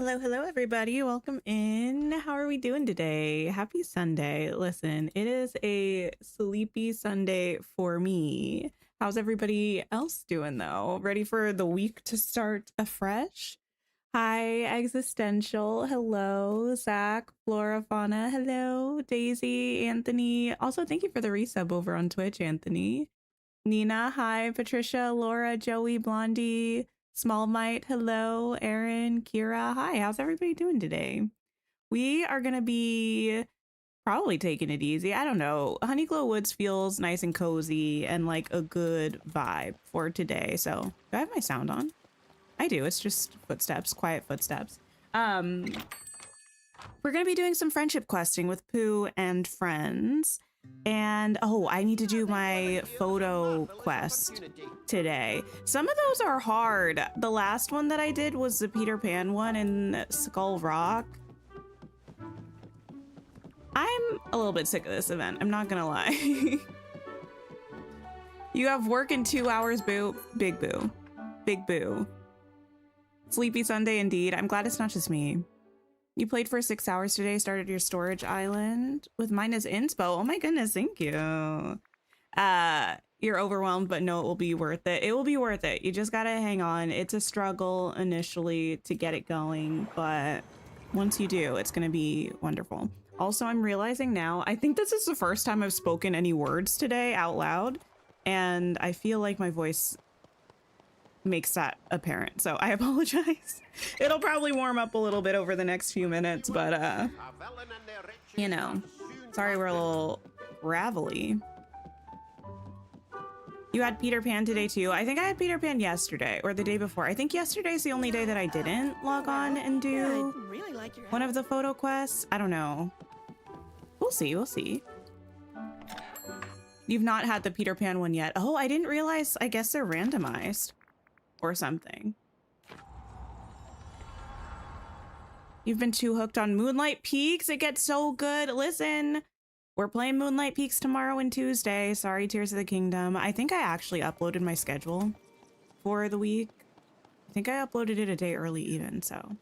Hello, everybody. Welcome in. How are we doing today? Happy Sunday. Listen, it is a sleepy Sunday for me. How's everybody else doing, though? Ready for the week to start afresh? Hi, Existential. Hello, Zach, Flora, Fauna. Hello, Daisy, Anthony. Also, thank you for the resub over on Twitch, Anthony. Nina, hi. Patricia, Laura, Joey, Blondie. Small Might, hello. Aaron, Kira, hi. How's everybody doing today? We are going to be probably taking it easy. I don't know. Honeyglow Woods feels nice and cozy and like a good vibe for today. So do I have my sound on? I do. It's just footsteps, quiet footsteps. We're going to be doing some friendship questing with Pooh and friends. And oh, I need to do my photo quest today. Some of those are hard. The last one that I did was the Peter Pan one in Skull Rock. I'm a little bit sick of this event, I'm not gonna lie. You have work in 2 hours, Boo. Big Boo. Big Boo. Sleepy Sunday indeed. I'm glad it's not just me. You played for 6 hours today, started your storage island with mine as inspo. Oh my goodness, thank you. You're overwhelmed, but no, it will be worth it. It will be worth it. You just gotta hang on. It's a struggle initially to get it going, but once you do, it's gonna be wonderful. Also, I'm realizing now, I think this is the first time I've spoken any words today out loud, and I feel like my voice makes that apparent, so I apologize. It'll probably warm up a little bit over the next few minutes, but you know, sorry we're a little gravelly. You had Peter Pan today too. I think I had Peter Pan yesterday or the day before. I think yesterday's the only day that I didn't log on and do one of the photo quests. I don't know. We'll see, we'll see. You've not had the Peter Pan one yet. Oh, I didn't realize. I guess they're randomized or something. You've been too hooked on Moonlight Peaks. It gets so good. Listen, we're playing Moonlight Peaks tomorrow and Tuesday. Sorry, Tears of the Kingdom. I think I actually uploaded my schedule for the week. I think I uploaded it a day early even, so.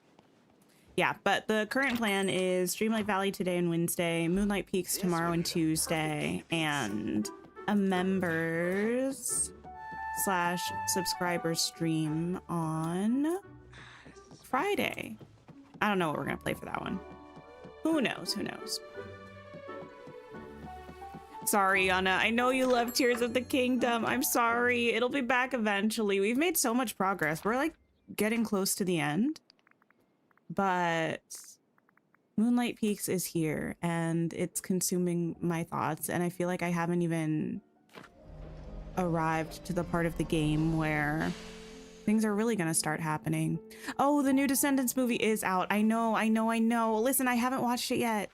Yeah, but the current plan is Dreamlight Valley today and Wednesday, Moonlight Peaks tomorrow and Tuesday, and a members / subscriber stream on Friday. I don't know what we're gonna play for that one. Who knows? Who knows? Sorry, Anna. I know you love Tears of the Kingdom. I'm sorry. It'll be back eventually. We've made so much progress. We're like getting close to the end. But Moonlight Peaks is here and it's consuming my thoughts. And I feel like I haven't even arrived to the part of the game where things are really gonna start happening. Oh, the new Descendants movie is out. I know. Listen, I haven't watched it yet.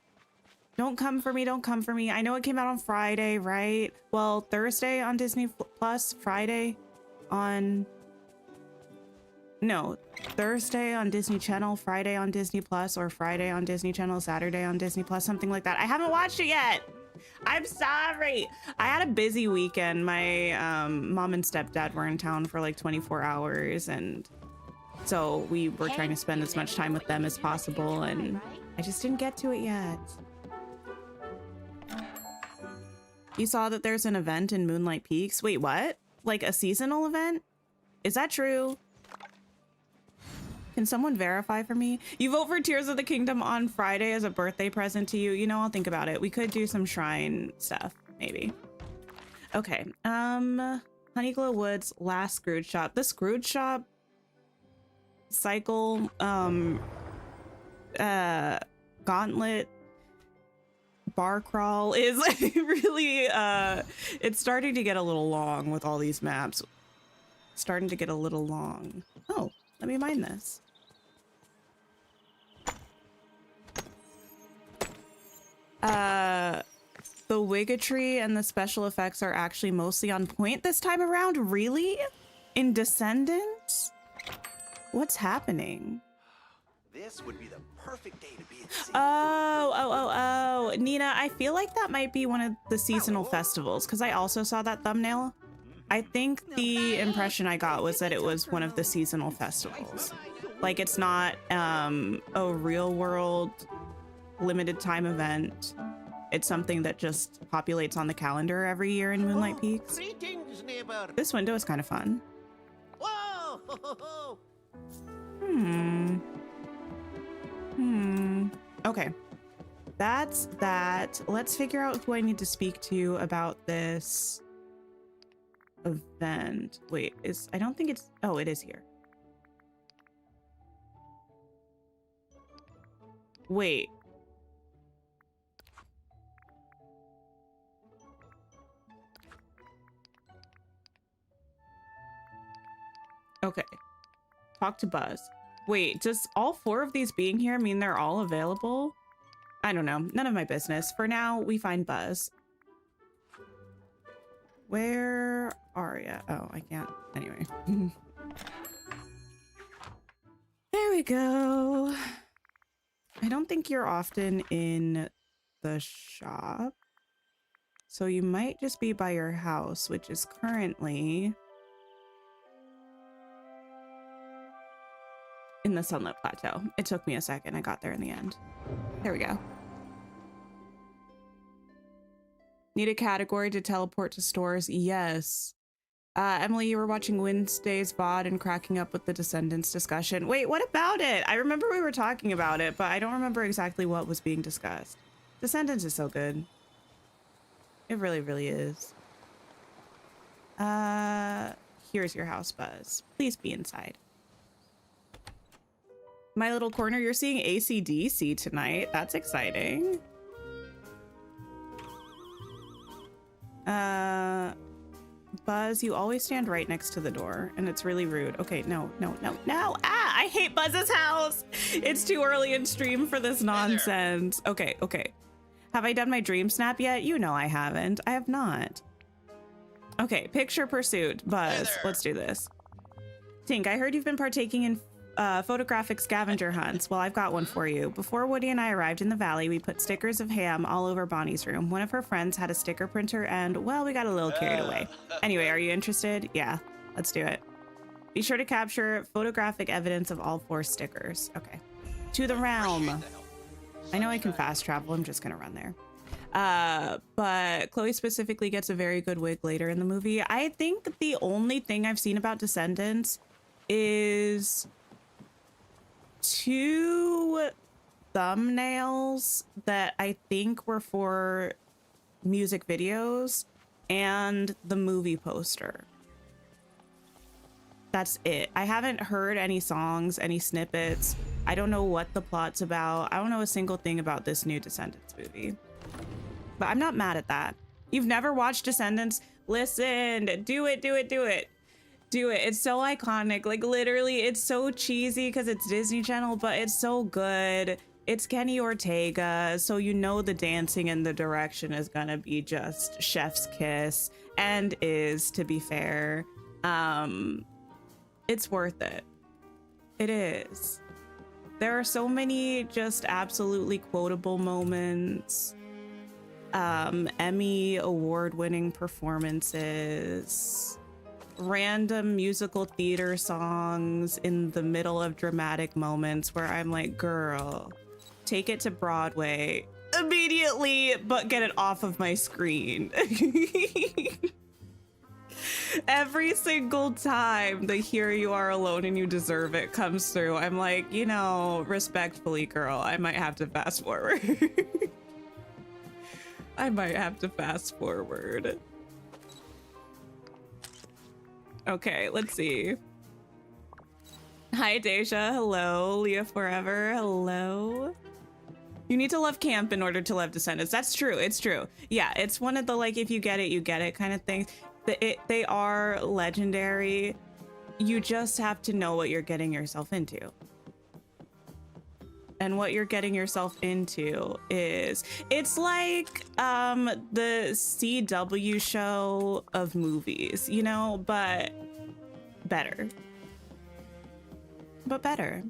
Don't come for me, don't come for me. I know it came out on Friday, right? Well, Thursday on Disney Plus, Friday on... No, Thursday on Disney Channel, Friday on Disney Plus, or Friday on Disney Channel, Saturday on Disney Plus, something like that. I haven't watched it yet. I'm sorry. I had a busy weekend. My mom and stepdad were in town for like 24 hours, and so we were trying to spend as much time with them as possible, and I just didn't get to it yet. You saw that there's an event in Moonlight Peaks. Wait, what? Like a seasonal event? Is that true? Can someone verify for me? You vote for Tears of the Kingdom on Friday as a birthday present to you. You know, I'll think about it. We could do some shrine stuff, maybe. Okay. Honeyglow Woods, last Scrooge shop. The Scrooge shop cycle, gauntlet, bar crawl is really, it's starting to get a little long with all these maps. Starting to get a little long. Oh, let me mine this. The wigatry and the special effects are actually mostly on point this time around. Really? In Descendants? What's happening? This would be the perfect day to be at sea. Oh. Nina, I feel like that might be one of the seasonal festivals because I also saw that thumbnail. I think the impression I got was that it was one of the seasonal festivals. Like it's not a real world limited time event. It's something that just populates on the calendar every year in Moonlight Peaks. Greetings, neighbor. This window is kind of fun. Whoa! Okay. That's that. Let's figure out who I need to speak to about this event. Wait, I don't think it's, oh, it is here. Wait. Okay. Talk to Buzz. Wait, does all 4 of these being here mean they're all available? I don't know. None of my business. For now, we find Buzz. Where are ya? Oh, I can't. Anyway. There we go. I don't think you're often in the shop. So you might just be by your house, which is currently in the Sunlit Plateau. It took me a second. I got there in the end. There we go. Need a category to teleport to stores? Yes. Emily, you were watching Wednesday's VOD and cracking up with the Descendants discussion. Wait, what about it? I remember we were talking about it, but I don't remember exactly what was being discussed. Descendants is so good. It really, really is. Here's your house, Buzz. Please be inside. My little corner, you're seeing AC/DC tonight. That's exciting. Buzz, you always stand right next to the door, and it's really rude. Okay, no. Ah, I hate Buzz's house. It's too early in stream for this nonsense. Okay. Have I done my dream snap yet? You know I haven't. I have not. Okay, picture pursuit. Buzz, let's do this. Tink, I heard you've been partaking in photographic scavenger hunts. Well, I've got one for you. Before Woody and I arrived in the valley, we put stickers of ham all over Bonnie's room. One of her friends had a sticker printer and, well, we got a little carried away. Anyway, are you interested? Yeah, let's do it. Be sure to capture photographic evidence of all 4 stickers. Okay. To the realm. I know I can fast travel. I'm just going to run there. But Chloe specifically gets a very good wig later in the movie. I think the only thing I've seen about Descendants is 2 thumbnails that I think were for music videos and the movie poster. That's it. I haven't heard any songs, any snippets. I don't know what the plot's about. I don't know a single thing about this new Descendants movie. But I'm not mad at that. You've never watched Descendants? Listen, do it. It's so iconic. Like literally, it's so cheesy because it's Disney Channel, but it's so good. It's Kenny Ortega, so you know the dancing and the direction is gonna be just chef's kiss, and is, to be fair. It's worth it. It is. There are so many just absolutely quotable moments. Emmy award-winning performances. Random musical theater songs in the middle of dramatic moments where I'm like, girl, take it to Broadway immediately, but get it off of my screen. Every single time the "Here You Are Alone and You Deserve It" comes through, I'm like, you know, respectfully, girl, I might have to fast forward. I might have to fast forward. Okay, let's see. Hi, Deja. Hello. Leah Forever. Hello. You need to love camp in order to love Descendants. That's true. It's true. Yeah, it's one of the, like, if you get it, you get it kind of things. They are legendary. You just have to know what you're getting yourself into. And what you're getting yourself into is, it's like the CW show of movies, you know, but better. But better.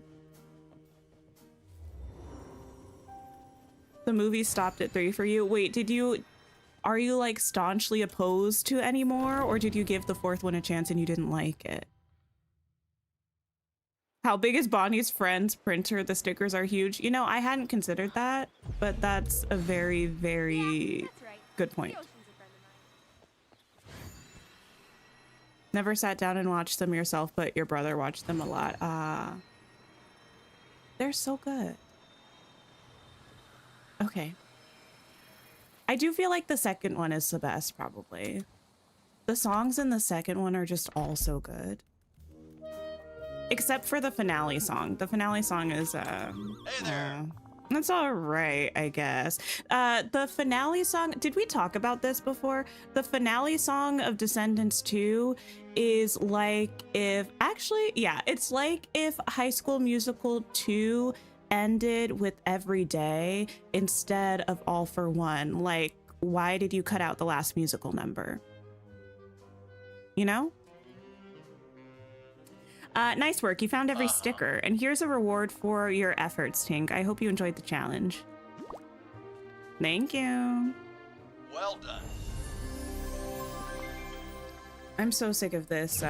The movie stopped at 3 for you. Wait, are you like staunchly opposed to any more, or did you give the 4th one a chance and you didn't like it? How big is Bonnie's friend's printer? The stickers are huge. You know, I hadn't considered that, but that's a very, very good point. Never sat down and watched them yourself, but your brother watched them a lot. They're so good. Okay. I do feel like the second one is the best, probably. The songs in the second one are just all so good. Except for the finale song. The finale song is, Hey there. that's all right, I guess. The finale song, did we talk about this before? The finale song of Descendants 2 is like if, actually, yeah, it's like if High School Musical 2 ended with Every Day instead of All for One. Like, why did you cut out the last musical number? You know? Nice work. You found every sticker. And here's a reward for your efforts, Tink. I hope you enjoyed the challenge. Thank you. Well done. I'm so sick of this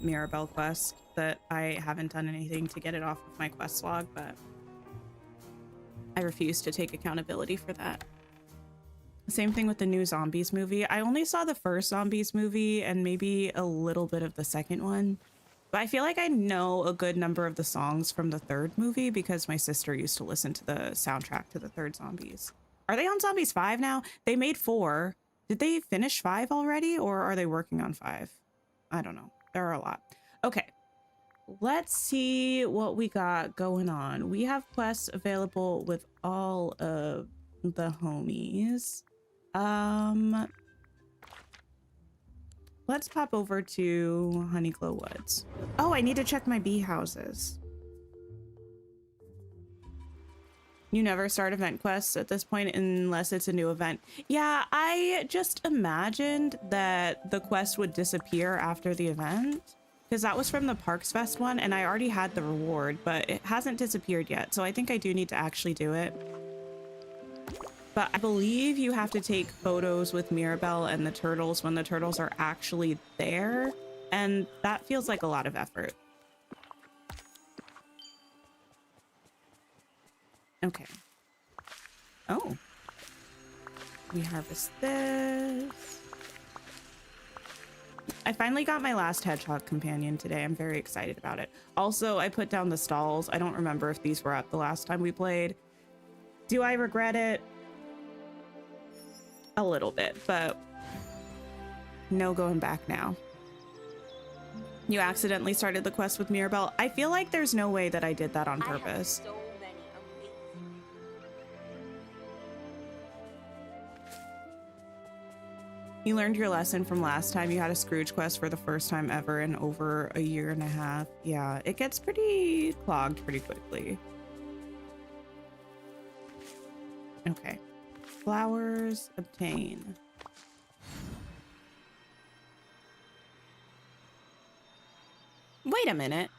Mirabelle quest that I haven't done anything to get it off of my quest log, but I refuse to take accountability for that. Same thing with the new Zombies movie. I only saw the first Zombies movie and maybe a little bit of the second one. But I feel like I know a good number of the songs from the third movie because my sister used to listen to the soundtrack to the third Zombies. Are they on Zombies 5 now? They made 4. Did they finish 5 already, or are they working on 5? I don't know. There are a lot. Okay. Let's see what we got going on. We have quests available with all of the homies. Let's pop over to Honeyglow Woods. Oh, I need to check my bee houses. You never start event quests at this point unless it's a new event. Yeah, I just imagined that the quest would disappear after the event because that was from the Parks Fest one and I already had the reward, but it hasn't disappeared yet. So I think I do need to actually do it. But I believe you have to take photos with Mirabelle and the turtles when the turtles are actually there. And that feels like a lot of effort. Okay. Oh. We harvest this. I finally got my last hedgehog companion today. I'm very excited about it. Also, I put down the stalls. I don't remember if these were up the last time we played. Do I regret it? A little bit, but no going back now. You accidentally started the quest with Mirabelle. I feel like there's no way that I did that on purpose. So many amazing. You learned your lesson from last time. You had a Scrooge quest for the first time ever in over a year and a half. Yeah, it gets pretty clogged pretty quickly. Okay. Flowers, obtain. Wait a minute.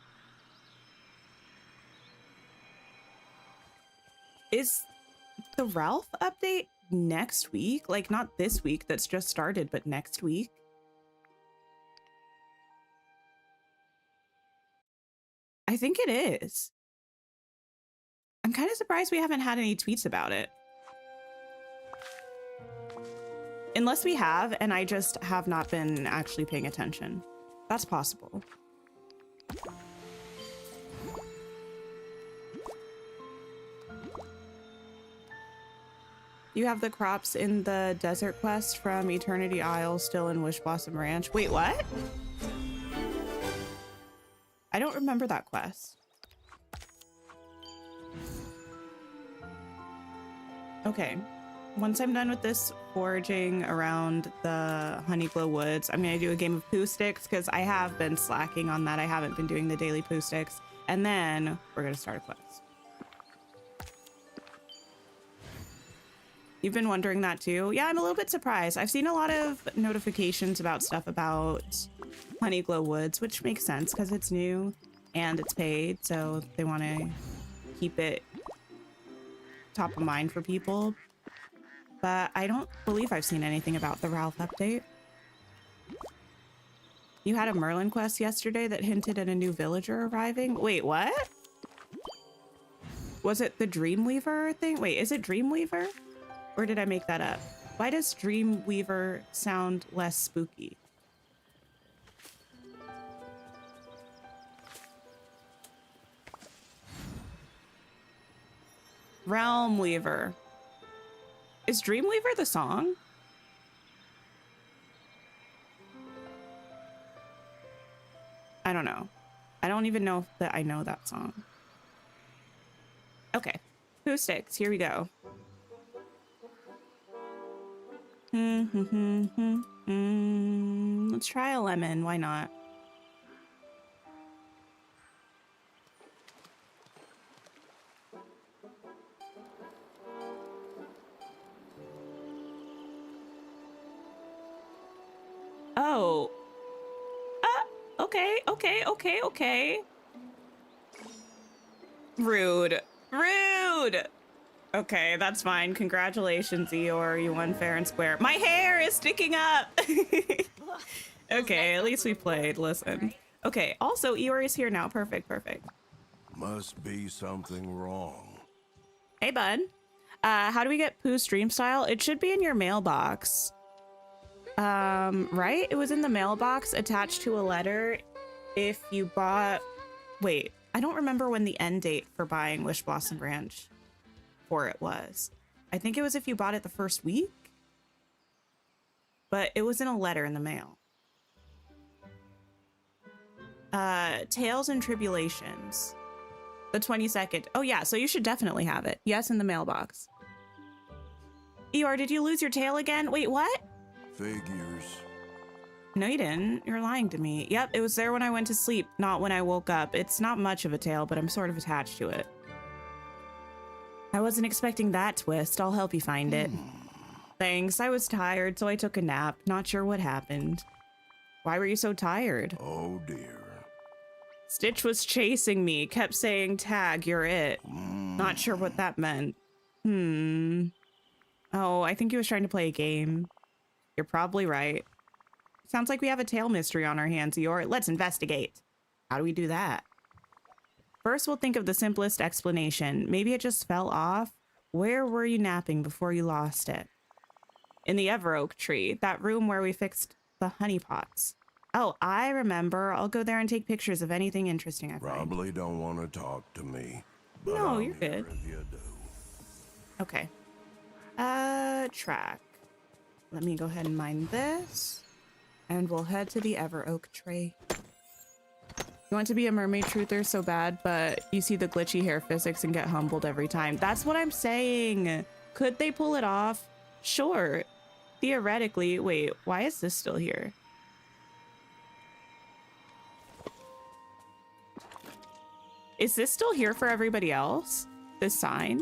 Is the Ralph update next week? Like, not this week that's just started, but next week? I think it is. I'm kind of surprised we haven't had any tweets about it. Unless we have, and I just have not been actually paying attention. That's possible. You have the crops in the desert quest from Eternity Isle still in Wish Blossom Ranch. Wait, what? I don't remember that quest. Okay. Once I'm done with this foraging around the Honeyglow Woods, I'm gonna do a game of poo sticks because I have been slacking on that. I haven't been doing the daily poo sticks. And then we're gonna start a quest. You've been wondering that too? Yeah, I'm a little bit surprised. I've seen a lot of notifications about stuff about Honeyglow Woods, which makes sense because it's new and it's paid, so they want to keep it top of mind for people. But I don't believe I've seen anything about the Ralph update. You had a Merlin quest yesterday that hinted at a new villager arriving. Wait, what? Was it the Dreamweaver thing? Wait, is it Dreamweaver? Or did I make that up? Why does Dreamweaver sound less spooky? Realm Weaver. Is Dreamweaver the song? I don't know. I don't even know that I know that song. Okay. Poo sticks. Here we go. Let's try a lemon. Why not? Oh. Okay. Rude. Okay, that's fine. Congratulations, Eeyore. You won fair and square. My hair is sticking up. Okay, at least we played. Listen. Okay, also, Eeyore is here now. Perfect. Must be something wrong. Hey, bud. How do we get Pooh stream style? It should be in your mailbox. Right? It was in the mailbox attached to a letter if you bought... Wait, I don't remember when the end date for buying Wish Blossom Ranch for it was. I think it was if you bought it the first week. But it was in a letter in the mail. Tales and Tribulations. The 22nd. Oh yeah, so you should definitely have it. Yes, in the mailbox. Eeyore, did you lose your tail again? Wait, what? Figures. No, you didn't. You're lying to me. Yep, it was there when I went to sleep, not when I woke up. It's not much of a tail, but I'm sort of attached to it. I wasn't expecting that twist. I'll help you find it. Thanks. I was tired, so I took a nap. Not sure what happened. Why were you so tired? Oh dear. Stitch was chasing me, kept saying, "Tag, you're it." Not sure what that meant. Oh, I think he was trying to play a game. You're probably right. Sounds like we have a tail mystery on our hands, Eeyore. Let's investigate. How do we do that? First, we'll think of the simplest explanation. Maybe it just fell off. Where were you napping before you lost it? In the Ever Oak tree, that room where we fixed the honey pots. Oh, I remember. I'll go there and take pictures of anything interesting I find. Probably don't want to talk to me. But No, I'm you're here good. If you do. Okay. Track. Let me go ahead and mine this. And we'll head to the Ever Oak tree. You want to be a mermaid truther so bad, but you see the glitchy hair physics and get humbled every time. That's what I'm saying. Could they pull it off? Sure. Theoretically. Wait, why is this still here? Is this still here for everybody else? This sign?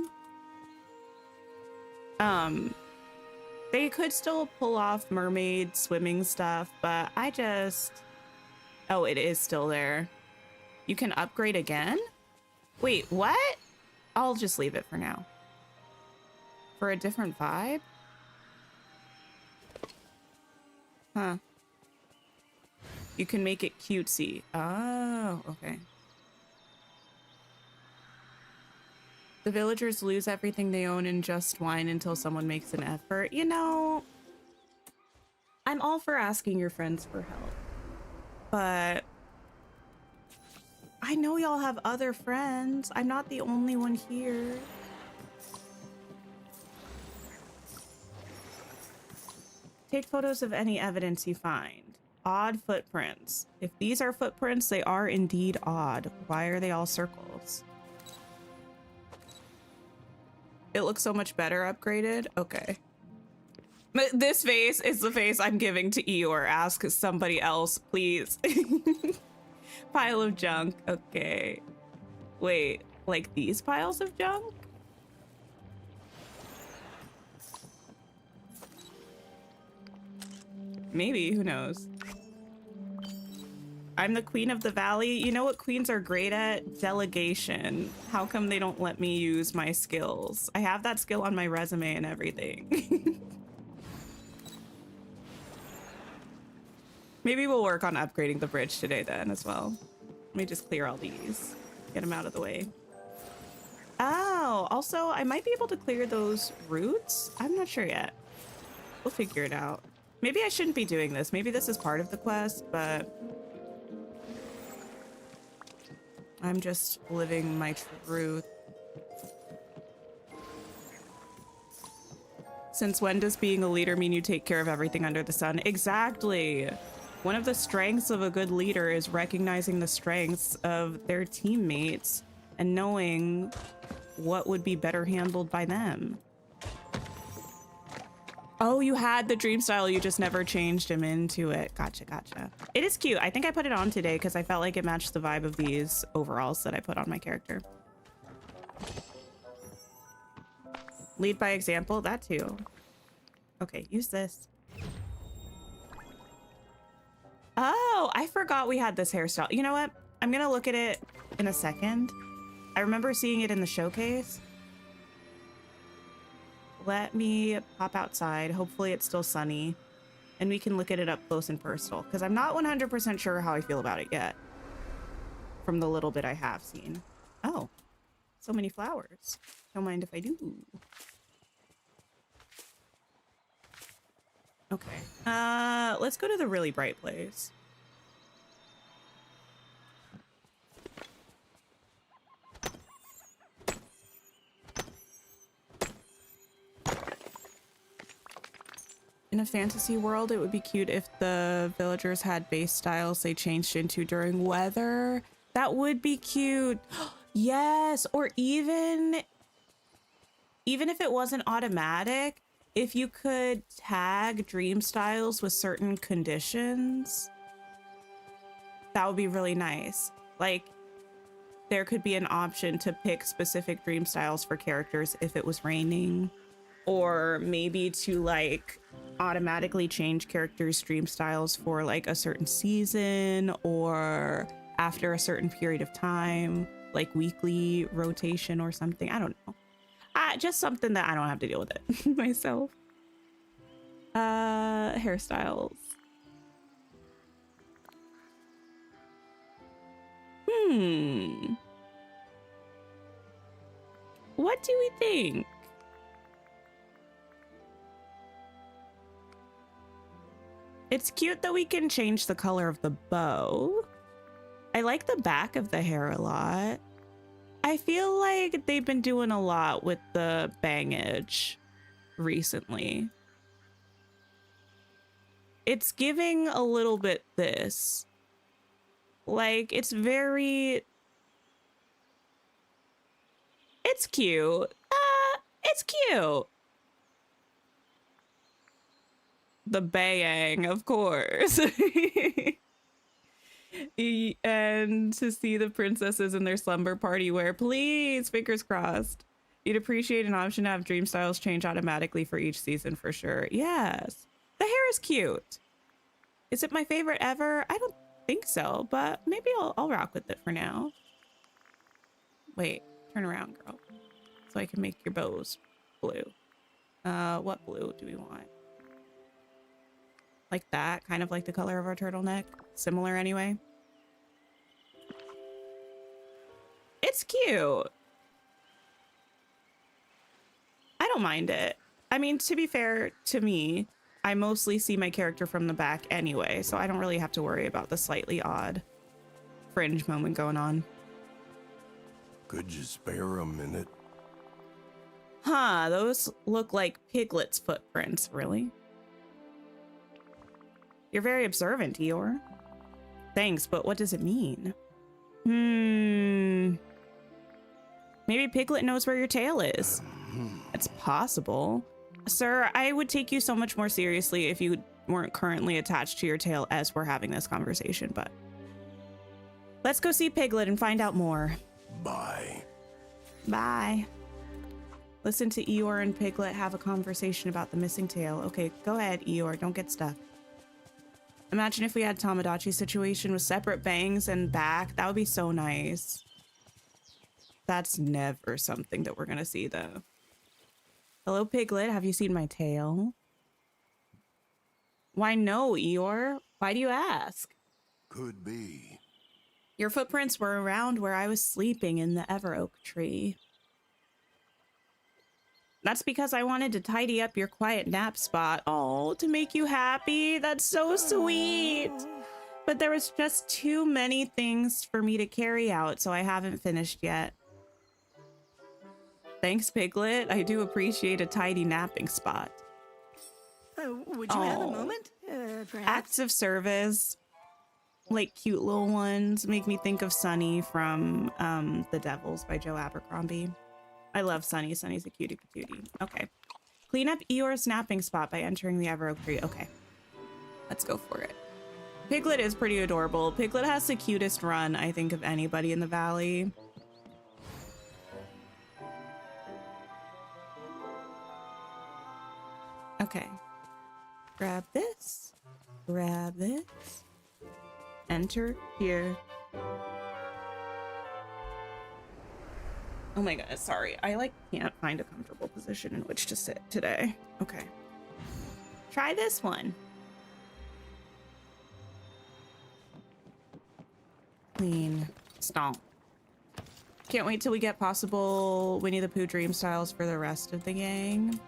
They could still pull off mermaid swimming stuff, but I just... Oh, it is still there. You can upgrade again? Wait, what? I'll just leave it for now. For a different vibe? Huh. You can make it cutesy. Oh, okay. The villagers lose everything they own and just whine until someone makes an effort. You know, I'm all for asking your friends for help, but I know y'all have other friends. I'm not the only one here. Take photos of any evidence you find. Odd footprints. If these are footprints, they are indeed odd. Why are they all circles? It looks so much better upgraded. Okay. But this face is the face I'm giving to Eeyore. Ask somebody else, please. Pile of junk. Okay. Wait, like these piles of junk? Maybe, who knows? I'm the queen of the valley. You know what queens are great at? Delegation. How come they don't let me use my skills? I have that skill on my resume and everything. Maybe we'll work on upgrading the bridge today then as well. Let me just clear all these. Get them out of the way. Oh, also, I might be able to clear those roots. I'm not sure yet. We'll figure it out. Maybe I shouldn't be doing this. Maybe this is part of the quest, but I'm just living my truth. Since when does being a leader mean you take care of everything under the sun? Exactly. One of the strengths of a good leader is recognizing the strengths of their teammates and knowing what would be better handled by them. Oh, you had the dream style, you just never changed him into it. Gotcha, gotcha. It is cute. I think I put it on today because I felt like it matched the vibe of these overalls that I put on my character. Lead by example, that too. Okay, use this. Oh, I forgot we had this hairstyle. You know what? I'm gonna look at it in a second. I remember seeing it in the showcase. Let me pop outside. Hopefully it's still sunny and we can look at it up close and personal because I'm not 100% sure how I feel about it yet from the little bit I have seen. Oh, so many flowers. Don't mind if I do. Okay. Let's go to the really bright place. In a fantasy world, it would be cute if the villagers had base styles they changed into during weather. That would be cute. Yes, or even if it wasn't automatic, if you could tag dream styles with certain conditions, that would be really nice. Like, there could be an option to pick specific dream styles for characters if it was raining, or maybe to like automatically change characters' dream styles for like a certain season or after a certain period of time, like weekly rotation or something. I don't know. Just something that I don't have to deal with it myself. Hairstyles. What do we think? It's cute that we can change the color of the bow. I like the back of the hair a lot. I feel like they've been doing a lot with the bangage recently. It's giving a little bit this. Like, it's very... It's cute. It's cute. The bayang, of course. And to see the princesses in their slumber party wear, please, fingers crossed. You'd appreciate an option to have dream styles change automatically for each season for sure. Yes. The hair is cute. Is it my favorite ever? I don't think so, but maybe I'll rock with it for now. Wait, turn around, girl. So I can make your bows blue. What blue do we want? Like that, kind of like the color of our turtleneck. Similar anyway. It's cute. I don't mind it. I mean, to be fair to me, I mostly see my character from the back anyway, so I don't really have to worry about the slightly odd fringe moment going on. Could you spare a minute? Huh, those look like Piglet's footprints, really? You're very observant, Eeyore. Thanks, but what does it mean? Maybe Piglet knows where your tail is. It's possible. Sir, I would take you so much more seriously if you weren't currently attached to your tail as we're having this conversation, but... Let's go see Piglet and find out more. Bye. Bye. Listen to Eeyore and Piglet have a conversation about the missing tail. Okay, go ahead, Eeyore. Don't get stuck. Imagine if we had Tamagotchi situation with separate bangs and back. That would be so nice. That's never something that we're gonna see, though. Hello, Piglet. Have you seen my tail? Why no, Eeyore? Why do you ask? Could be. Your footprints were around where I was sleeping in the ever oak tree. That's because I wanted to tidy up your quiet nap spot. Oh, to make you happy? That's so sweet. But there was just too many things for me to carry out, so I haven't finished yet. Thanks, Piglet. I do appreciate a tidy napping spot. Would you have a moment? Perhaps? Acts of service, like cute little ones, make me think of Sunny from The Devils by Joe Abercrombie. I love Sunny. Sunny's a cutie patootie. Okay. Clean up Eeyore's napping spot by entering the Ever Oak Tree. Okay. Let's go for it. Piglet is pretty adorable. Piglet has the cutest run, I think, of anybody in the valley. Okay. Grab this. Grab this. Enter here. Oh my god, sorry. I can't find a comfortable position in which to sit today. Okay. Try this one. Clean. Stomp. Can't wait till we get possible Winnie the Pooh dream styles for the rest of the gang.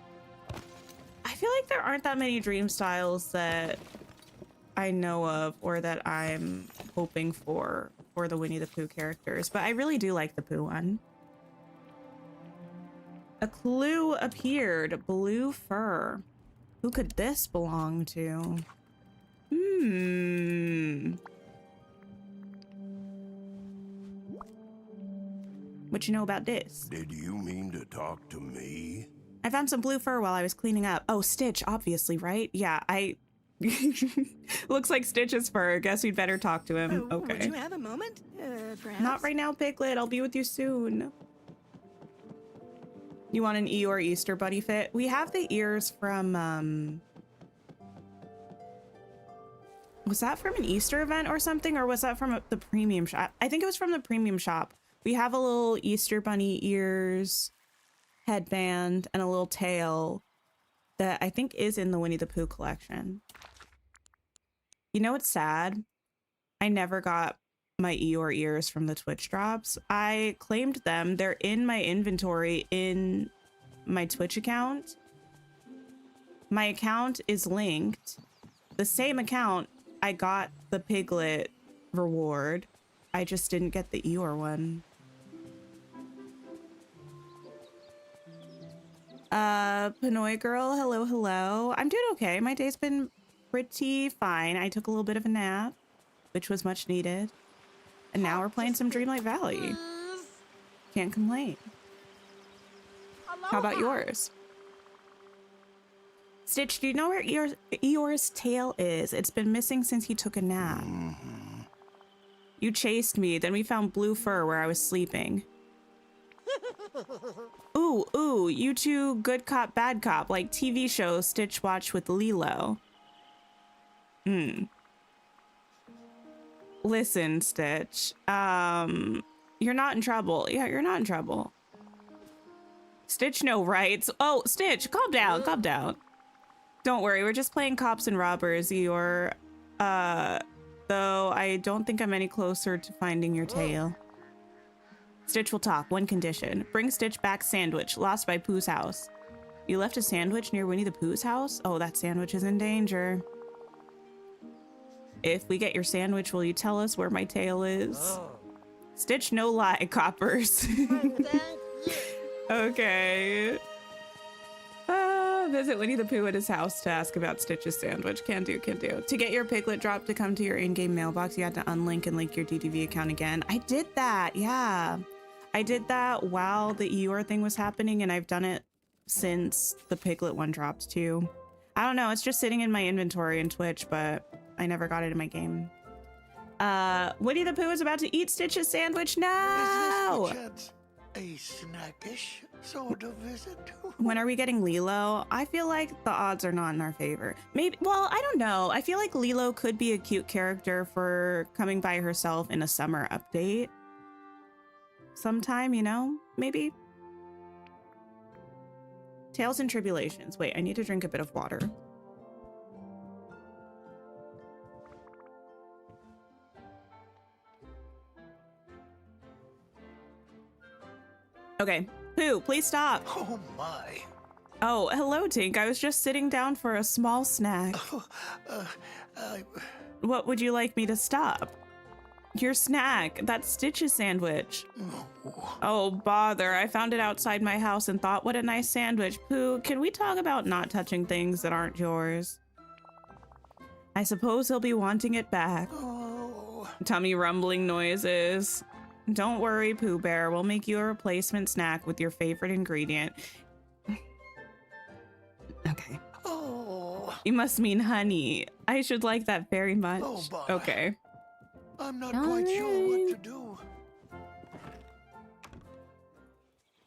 I feel like there aren't that many dream styles that I know of or that I'm hoping for the Winnie the Pooh characters, but I really do like the Pooh one. A clue appeared. Blue fur. Who could this belong to? What you know about this? Did you mean to talk to me? I found some blue fur while I was cleaning up. Oh, Stitch, obviously, right? Yeah, looks like Stitch's fur. Guess we'd better talk to him. Okay. Would you have a moment? Perhaps? Not right now, Piglet. I'll be with you soon. You want an Eeyore Easter Bunny fit? We have the ears from, was that from an Easter event or something? Or was that from the premium shop? I think it was from the premium shop. We have a little Easter Bunny ears headband and a little tail that I think is in the Winnie the Pooh collection. You know what's sad? I never got my Eeyore ears from the Twitch drops. I claimed them. They're in my inventory in my Twitch account. My account is linked. The same account I got the Piglet reward. I just didn't get the Eeyore one. Pinoy girl, hello, hello. I'm doing okay. My day's been pretty fine. I took a little bit of a nap, which was much needed. And now we're playing some Dreamlight Valley. Can't complain. How about yours? Stitch, do you know where Eeyore's tail is? It's been missing since he took a nap. You chased me, then we found blue fur where I was sleeping. Ooh, you two good cop, bad cop, like TV show Stitch watched with Lilo. Listen, Stitch, you're not in trouble. Yeah, you're not in trouble. Stitch, no rights. Oh, Stitch, calm down, calm down. Don't worry, we're just playing cops and robbers, Eeyore. Though I don't think I'm any closer to finding your tail. Stitch will talk, one condition. Bring Stitch back sandwich, lost by Pooh's house. You left a sandwich near Winnie the Pooh's house? Oh, that sandwich is in danger. If we get your sandwich, will you tell us where my tail is? Oh. Stitch, no lie, coppers. Okay. Visit Winnie the Pooh at his house to ask about Stitch's sandwich. Can do, can do. To get your Piglet drop to come to your in-game mailbox, you had to unlink and link your DDV account again. I did that, yeah. I did that while the Eeyore thing was happening, and I've done it since the Piglet one dropped too. I don't know, it's just sitting in my inventory in Twitch, but I never got it in my game. Winnie the Pooh is about to eat Stitch's sandwich now! Is this perchance a snackish sort of visit? When are we getting Lilo? I feel like the odds are not in our favor. Maybe, well, I don't know. I feel like Lilo could be a cute character for coming by herself in a summer update. Sometime, you know? Maybe. Tales and Tribulations. Wait, I need to drink a bit of water. Okay. Pooh, please stop. Oh my. Oh, hello, Tink. I was just sitting down for a small snack. I, What would you like me to stop? Your snack, that Stitch's sandwich. Oh, bother. I found it outside my house and thought, what a nice sandwich. Pooh, can we talk about not touching things that aren't yours? I suppose he'll be wanting it back. oh. Tummy rumbling noises. Don't worry, Pooh Bear. We'll make you a replacement snack with your favorite ingredient. Okay. Oh. You must mean honey. I should like that very much. Oh, bye. Okay. I'm not quite sure what to do.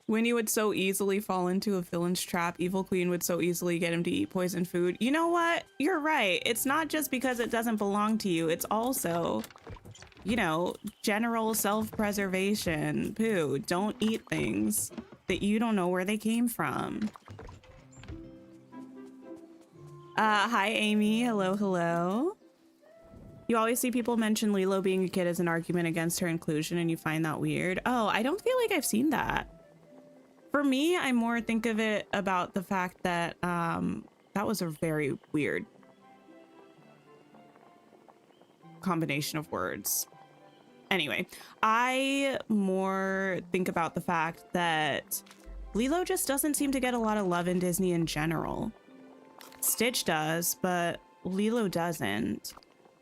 Winnie would so easily fall into a villain's trap. Evil Queen would so easily get him to eat poison food. You know what? You're right. It's not just because it doesn't belong to you. It's also, you know, general self-preservation. Pooh, don't eat things that you don't know where they came from. Hi, Amy. Hello, hello. You always see people mention Lilo being a kid as an argument against her inclusion, and you find that weird. Oh, I don't feel like I've seen that. For me, I more think of it about the fact that that was a very weird combination of words. Anyway, I more think about the fact that Lilo just doesn't seem to get a lot of love in Disney in general. Stitch does, but Lilo doesn't.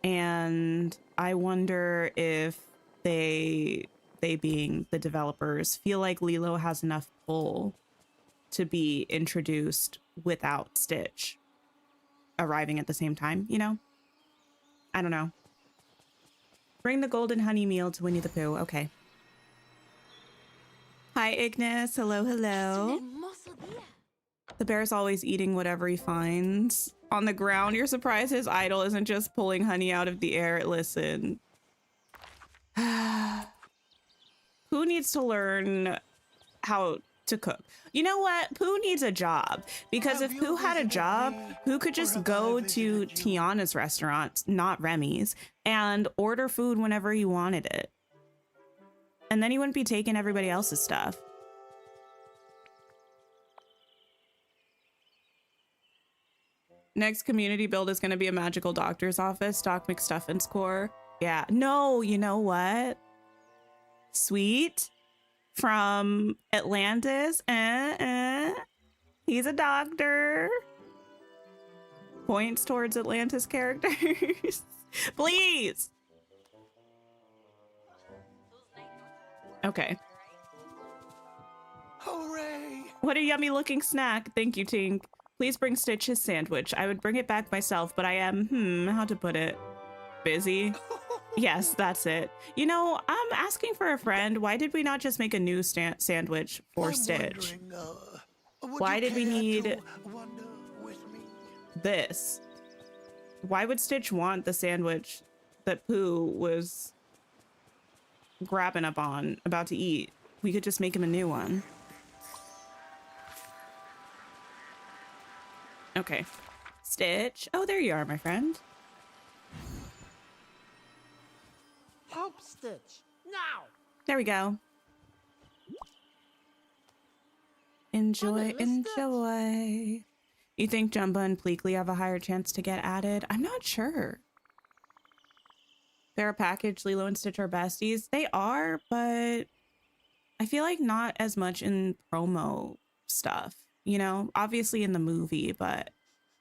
And I wonder if they being the developers feel like Lilo has enough pull to be introduced without Stitch arriving at the same time, you know? I don't know. Bring the golden honey meal to Winnie the Pooh. Okay. Hi, Ignis. Hello, hello. The bear's always eating whatever he finds on the ground. You're surprised his idol isn't just pulling honey out of the air. Listen. Pooh needs to learn how to cook. You know what? Pooh needs a job. Because if Pooh had a job, Pooh could just go to Tiana's restaurant, not Remy's, and order food whenever he wanted it. And then he wouldn't be taking everybody else's stuff. Next community build is going to be a magical doctor's office. Doc McStuffin's core. Yeah. No, you know what? Sweet from Atlantis. He's a doctor. Points towards Atlantis characters. Please. Okay. Hooray! What a yummy looking snack. Thank you, Tink. Please bring Stitch his sandwich. I would bring it back myself, but I am, how to put it? Busy? Yes, that's it. You know, I'm asking for a friend. Why did we not just make a new sandwich for Stitch? Why did we need this? Why would Stitch want the sandwich that Pooh was grabbing up on, about to eat? We could just make him a new one. Okay. Stitch. Oh, there you are, my friend. Help Stitch, now! There we go. Enjoy, enjoy. You think Jumba and Pleakley have a higher chance to get added? I'm not sure. They're a package. Lilo and Stitch are besties. They are, but I feel like not as much in promo stuff. You know, obviously in the movie, but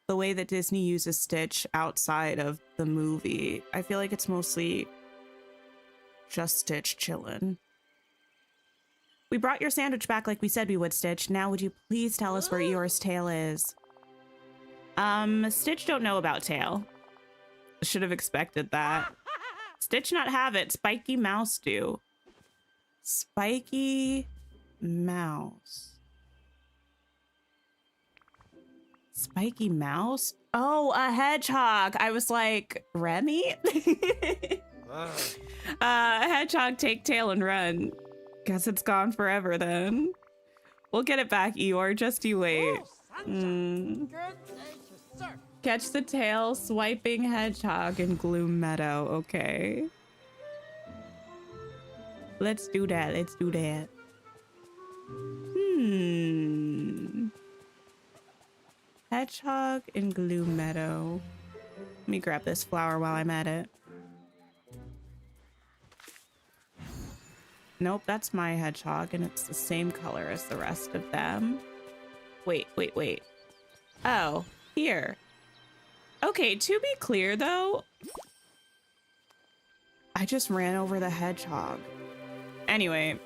the way that Disney uses Stitch outside of the movie, I feel like it's mostly just Stitch chillin'. We brought your sandwich back like we said we would, Stitch. Now would you please tell us where Eeyore's tail is? Stitch don't know about tail. Should have expected that. Stitch not have it. Spiky Mouse do. Spiky Mouse. Spiky Mouse? Oh, a hedgehog. I was like, Remy? Hedgehog take tail and run. Guess it's gone forever then. We'll get it back, Eeyore. Just you wait. Catch the tail swiping hedgehog in Gloom Meadow. Okay. Let's do that. Let's do that. hedgehog in Glue Meadow. Let me grab this flower while I'm at it. Nope, that's my hedgehog, and it's the same color as the rest of them. Wait. Oh, here. Okay, to be clear, though, I just ran over the hedgehog. Anyway,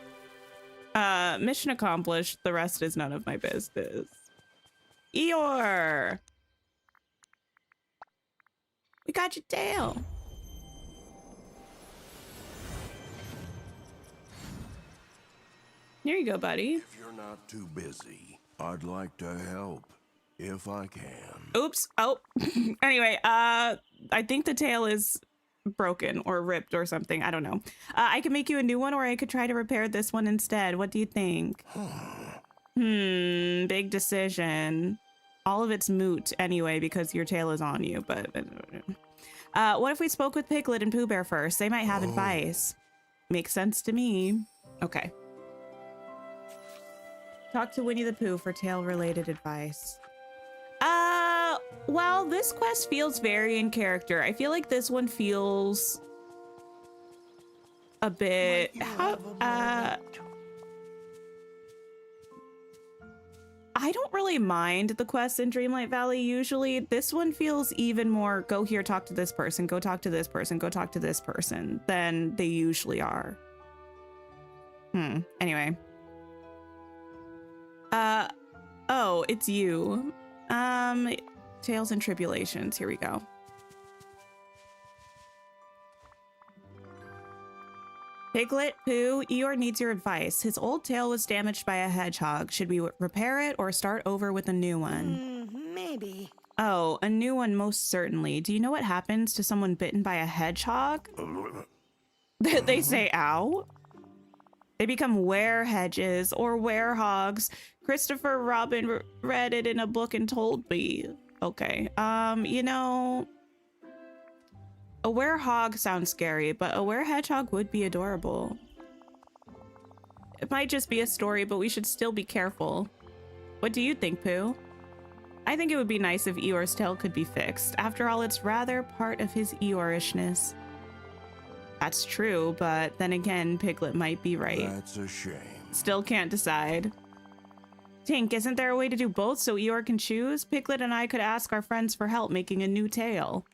mission accomplished. The rest is none of my business. Eeyore! We got your tail. Here you go, buddy. If you're not too busy, I'd like to help if I can. Oops. Oh. Anyway, I think the tail is broken or ripped or something. I don't know. I can make you a new one, or I could try to repair this one instead. What do you think? Big decision. All of it's moot anyway because your tail is on you, but what if we spoke with Piglet and Pooh Bear first? They might have advice. Makes sense to me. Okay. Talk to Winnie the Pooh for tail-related advice. Well, this quest feels very in character. I feel like this one feels a bit... I don't really mind the quests in Dreamlight Valley usually. This one feels even more go here, talk to this person, go talk to this person, go talk to this person than they usually are. Anyway. Oh, it's you. Tales and Tribulations. Here we go. Piglet, Pooh, Eeyore needs your advice. His old tail was damaged by a hedgehog. Should we repair it or start over with a new one? Maybe. Oh, a new one most certainly. Do you know what happens to someone bitten by a hedgehog? They say ow. They become were-hedges or were-hogs. Christopher Robin read it in a book and told me. Okay, you know... A were-hog sounds scary, but a were-hedgehog would be adorable. It might just be a story, but we should still be careful. What do you think, Pooh? I think it would be nice if Eeyore's tail could be fixed. After all, it's rather part of his Eeyorishness. That's true, but then again, Piglet might be right. That's a shame. Still can't decide. Tink, isn't there a way to do both so Eeyore can choose? Piglet and I could ask our friends for help making a new tail.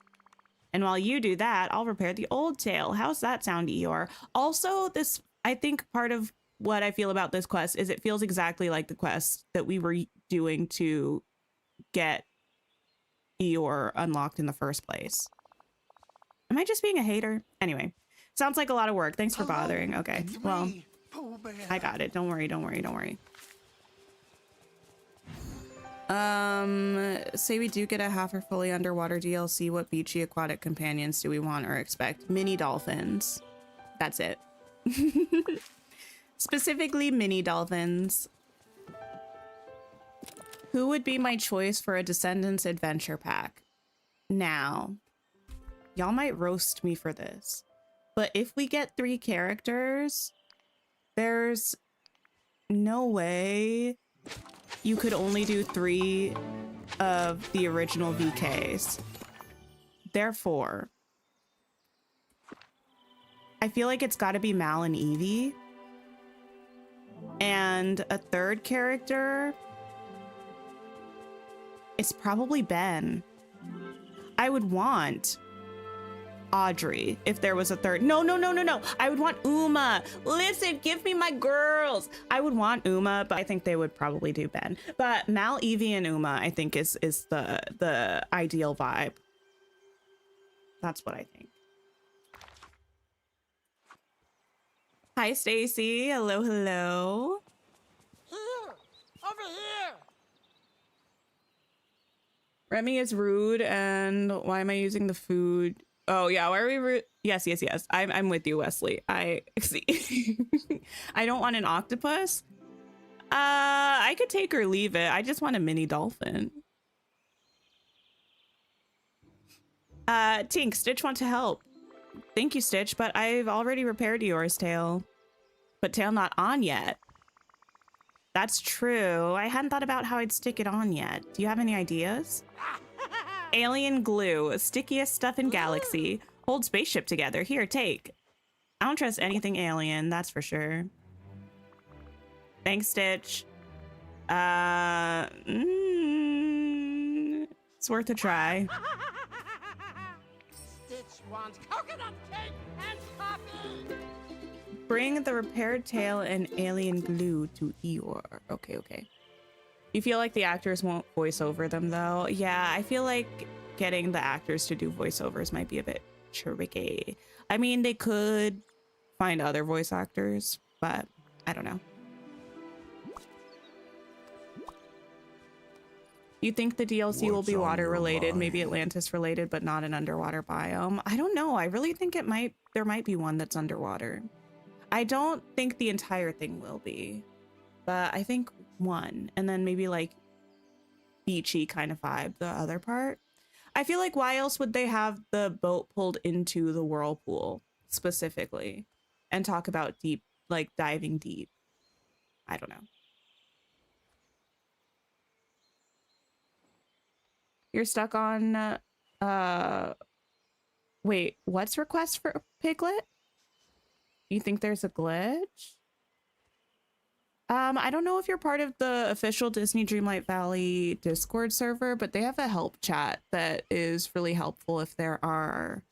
And while you do that, I'll repair the old tail. How's that sound, Eeyore? Also, this, I think part of what I feel about this quest is it feels exactly like the quest that we were doing to get Eeyore unlocked in the first place. Am I just being a hater? Anyway, sounds like a lot of work. Thanks for bothering. Okay, well, I got it. Don't worry, don't worry, don't worry. Say we do get a half or fully underwater DLC. What beachy aquatic companions do we want or expect? Mini dolphins. That's it. Specifically mini dolphins. Who would be my choice for a Descendants adventure pack? Now, y'all might roast me for this, but if we get 3 characters, there's no way you could only do 3 of the original VKs. Therefore, I feel like it's got to be Mal and Evie. And a 3rd character, it's probably Ben. I would want Audrey if there was a 3rd. No. I would want Uma. Listen, give me my girls. I would want Uma, but I think they would probably do Ben. But Mal, Evie, and Uma, I think is the ideal vibe. That's what I think. Hi, Stacy. Hello, hello. Here! Over here! Remy is rude, and why am I using the food? Oh yeah, why are we rude? Yes. I'm with you, Wesley. I see. I don't want an octopus. I could take or leave it. I just want a mini dolphin. Tink, Stitch wants to help. Thank you, Stitch, but I've already repaired yours, tail. But tail not on yet. That's true. I hadn't thought about how I'd stick it on yet. Do you have any ideas? Alien glue, stickiest stuff in galaxy. Hold spaceship together. Here, take. I don't trust anything alien, that's for sure. Thanks, Stitch. It's worth a try. Stitch wants coconut cake and coffee. Bring the repaired tail and alien glue to Eeyore. Okay, okay. You feel like the actors won't voice over them, though? Yeah, I feel like getting the actors to do voiceovers might be a bit tricky. I mean, they could find other voice actors, but I don't know. You think the DLC will be water related, maybe Atlantis related, but not an underwater biome? I don't know. I really think there might be one that's underwater. I don't think the entire thing will be, but I think one, and then maybe like beachy kind of vibe, the other part. I feel like why else would they have the boat pulled into the whirlpool specifically and talk about deep, like diving deep? I don't know. You're stuck on, wait, what's request for Piglet? You think there's a glitch? I don't know if you're part of the official Disney Dreamlight Valley Discord server, but they have a help chat that is really helpful if there are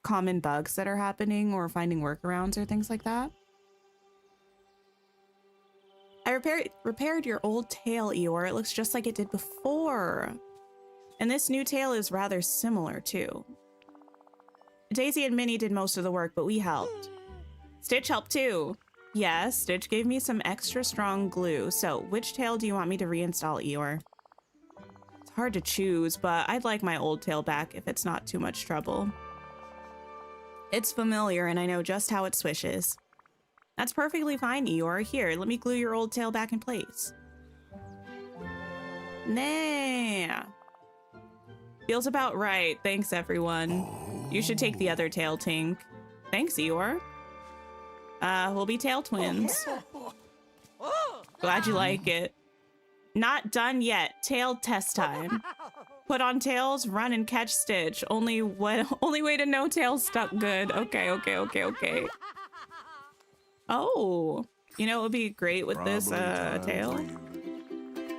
common bugs that are happening or finding workarounds or things like that. I repaired your old tail, Eeyore. It looks just like it did before. And this new tail is rather similar too. Daisy and Minnie did most of the work, but we helped. Stitch helped too. Yes, Stitch gave me some extra strong glue. So, which tail do you want me to reinstall, Eeyore? It's hard to choose, but I'd like my old tail back if it's not too much trouble. It's familiar and I know just how it swishes. That's perfectly fine, Eeyore. Here, let me glue your old tail back in place. Nah. Feels about right. Thanks, everyone. You should take the other tail, Tink. Thanks, Eeyore. We'll be tail twins. Glad you like it. Not done yet. Tail test time. Put on tails, run and catch Stitch. Only way to know tails stuck good. Okay, okay, okay, okay. Oh, you know, it would be great with this tail.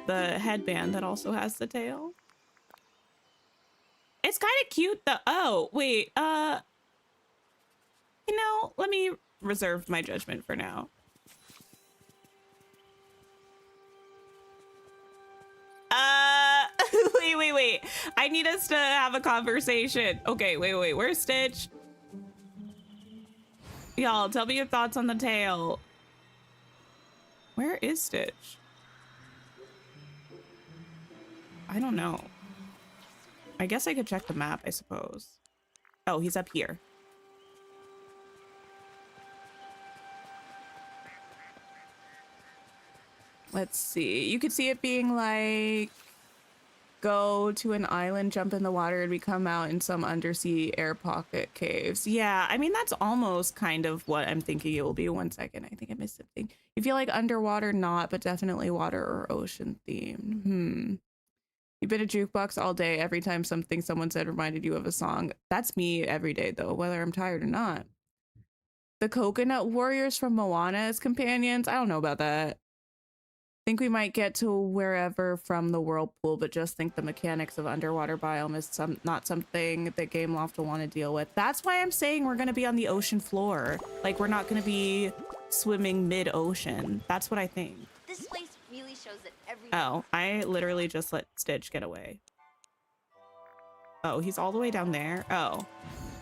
The headband that also has the tail. It's kind of cute though. Oh, wait, you know, let me reserve my judgment for now. Wait. I need us to have a conversation. Okay, wait. Where's Stitch? Y'all, tell me your thoughts on the tail. Where is Stitch? I don't know. I guess I could check the map, I suppose. Oh, he's up here. Let's see. You could see it being like, go to an island, jump in the water, and we come out in some undersea air pocket caves. Yeah, I mean, that's almost kind of what I'm thinking it will be. 1 second. I think I missed something. You feel like underwater, not, but definitely water or ocean themed. You've been a jukebox all day. Every time something someone said reminded you of a song. That's me every day, though, whether I'm tired or not. The coconut warriors from Moana as companions? I don't know about that. Think we might get to wherever from the whirlpool, but just think the mechanics of underwater biome is not something that Game Loft will want to deal with. That's why I'm saying we're going to be on the ocean floor. Like, we're not going to be swimming mid-ocean. That's what I think. This place really shows that every. Oh, I literally just let Stitch get away. Oh, he's all the way down there? Oh.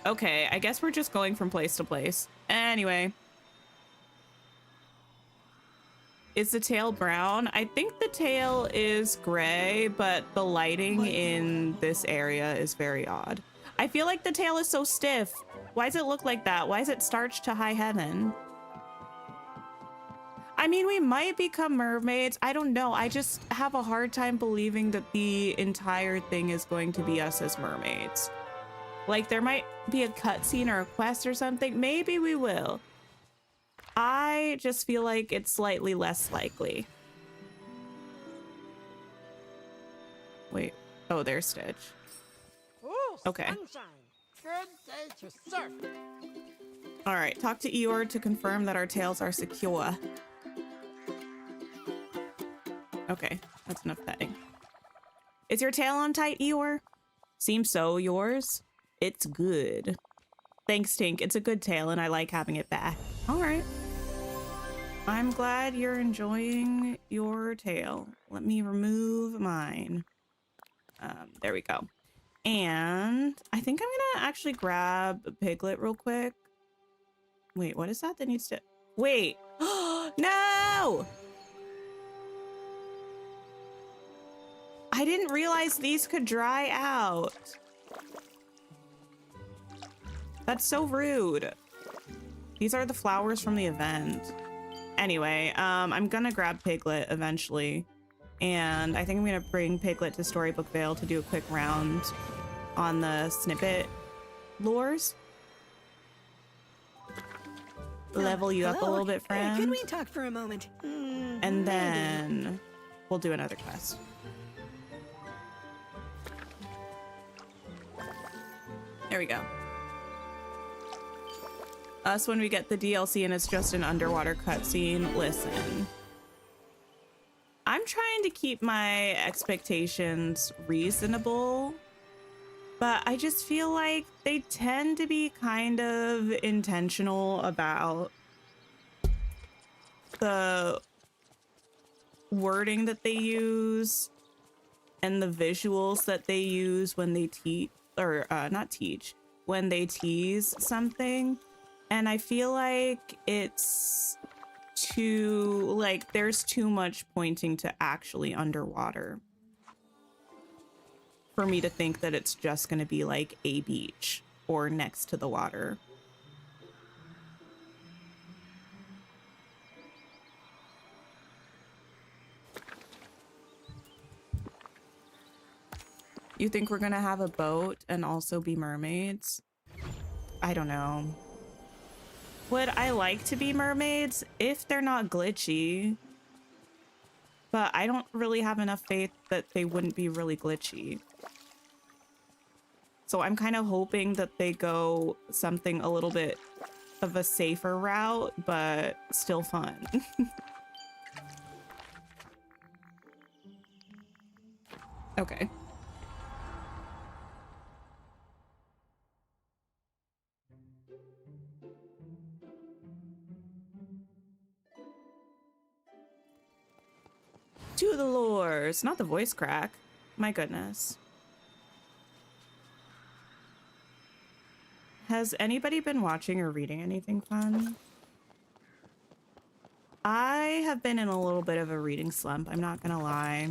Okay, I guess we're just going from place to place. Anyway. Is the tail brown? I think the tail is gray, but the lighting in this area is very odd. I feel like the tail is so stiff. Why does it look like that? Why is it starched to high heaven? I mean, we might become mermaids. I don't know. I just have a hard time believing that the entire thing is going to be us as mermaids. Like, there might be a cutscene or a quest or something. Maybe we will. I just feel like it's slightly less likely. Wait. Oh, there's Stitch. Ooh, Okay. sunshine. Good day to surf. All right. Talk to Eeyore to confirm that our tails are secure. Okay. That's enough petting. Is your tail on tight, Eeyore? Seems so. Yours? It's good. Thanks, Tink. It's a good tail, and I like having it back. All right. I'm glad you're enjoying your tail. Let me remove mine. There we go. And I think I'm gonna actually grab Piglet real quick. Wait, what is that needs to... Wait. No! I didn't realize these could dry out. That's so rude. These are the flowers from the event. Anyway, I'm gonna grab Piglet eventually. And I think I'm gonna bring Piglet to Storybook Vale to do a quick round on the snippet lures. Level you up a Hello? little bit, friend. Could we talk for a moment? And then we'll do another quest. There we go. Us when we get the DLC and it's just an underwater cutscene. Listen. I'm trying to keep my expectations reasonable, but I just feel like they tend to be kind of intentional about the wording that they use and the visuals that they use when they teach, or not teach, when they tease something. And I feel like it's too, like, there's too much pointing to actually underwater for me to think that it's just going to be like a beach or next to the water. You think we're gonna have a boat and also be mermaids? I don't know. Would I like to be mermaids if they're not glitchy? But I don't really have enough faith that they wouldn't be really glitchy. So I'm kind of hoping that they go something a little bit of a safer route, but still fun. Okay. To the lures, not the voice crack. My goodness. Has anybody been watching or reading anything fun? I have been in a little bit of a reading slump, I'm not gonna lie.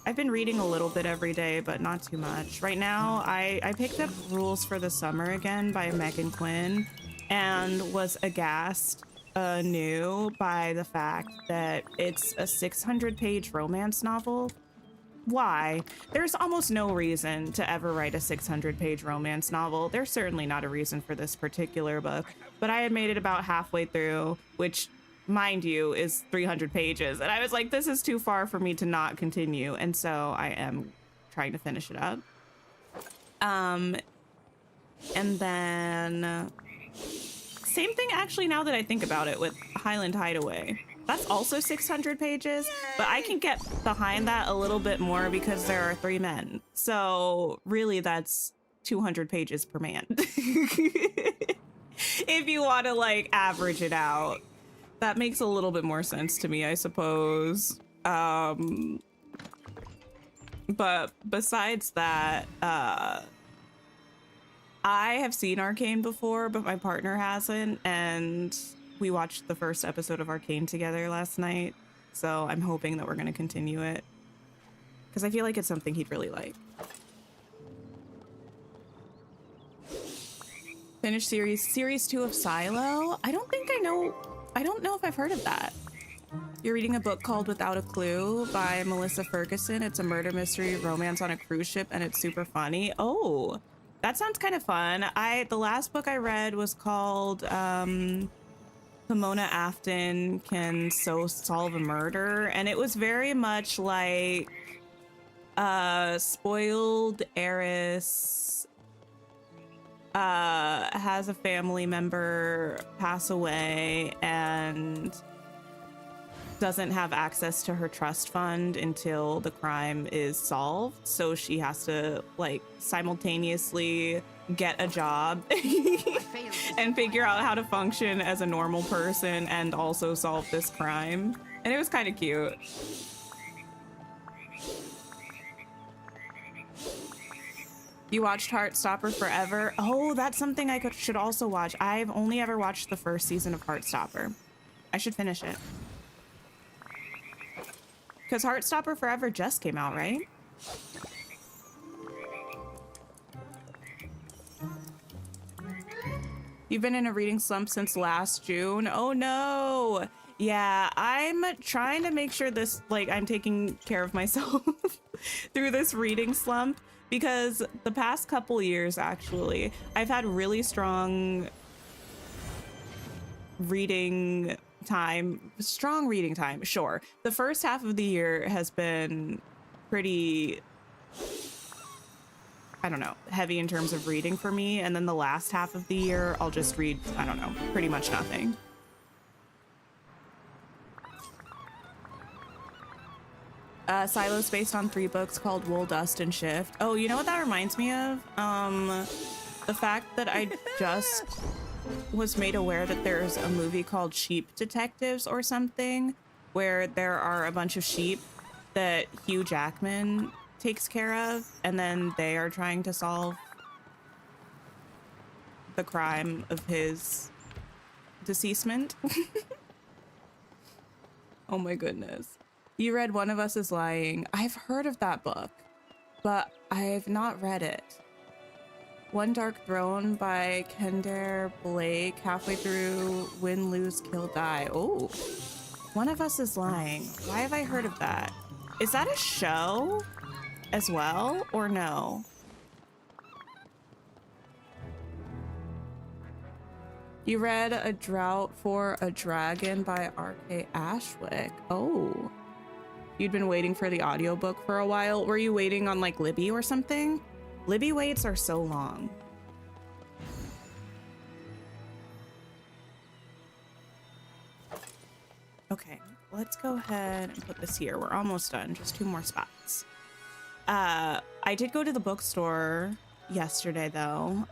I've been reading a little bit every day, but not too much. Right now, I picked up Rules for the Summer again by Megan Quinn and was aghast anew by the fact that it's a 600-page romance novel. Why? There's almost no reason to ever write a 600-page romance novel. There's certainly not a reason for this particular book, but I had made it about halfway through, which, mind you, is 300 pages. And I was like, this is too far for me to not continue. And so I am trying to finish it up. And then same thing actually now that I think about it with Highland Hideaway. That's also 600 pages, but I can get behind that a little bit more because there are 3 men. So really that's 200 pages per man. If you want to like average it out, that makes a little bit more sense to me, I suppose. But besides that, I have seen Arcane before, but my partner hasn't, and we watched the first episode of Arcane together last night, so I'm hoping that we're going to continue it, because I feel like it's something he'd really like. Finished series 2 of Silo? I don't know if I've heard of that. You're reading a book called Without a Clue by Melissa Ferguson. It's a murder mystery romance on a cruise ship, and it's super funny. Oh, That sounds kind of fun. The last book I read was called Pomona Afton Can So Solve a Murder, and it was very much like spoiled heiress has a family member pass away and doesn't have access to her trust fund until the crime is solved. So she has to like simultaneously get a job and figure out how to function as a normal person and also solve this crime. And it was kind of cute. You watched Heartstopper Forever? Oh, that's something I should also watch. I've only ever watched the first season of Heartstopper. I should finish it. Because Heartstopper Forever just came out, right? You've been in a reading slump since last June. Oh no. Yeah, I'm trying to make sure this, like, I'm taking care of myself through this reading slump, because the past couple years, actually, I've had really strong reading time. Sure. The first half of the year has been pretty, I don't know, heavy in terms of reading for me. And then the last half of the year, I'll just read, I don't know, pretty much nothing. Silo's based on 3 books called Wool, Dust, and Shift. Oh, you know what that reminds me of? The fact that I just was made aware that there's a movie called Sheep Detectives or something, where there are a bunch of sheep that Hugh Jackman takes care of, and then they are trying to solve the crime of his deceasement. Oh my goodness. You read One of Us is Lying. I've heard of that book, but I've not read it. One Dark Throne by Kendare Blake, halfway through Win, Lose, Kill, Die. Oh, One of Us is Lying. Why have I heard of that? Is that a show as well, or no? You read A Drought for a Dragon by R.K. Ashwick. Oh. You'd been waiting for the audiobook for a while. Were you waiting on like Libby or something? Libby waits are so long. Okay, let's go ahead and put this here. We're almost done, just 2 more spots. I did go to the bookstore yesterday though.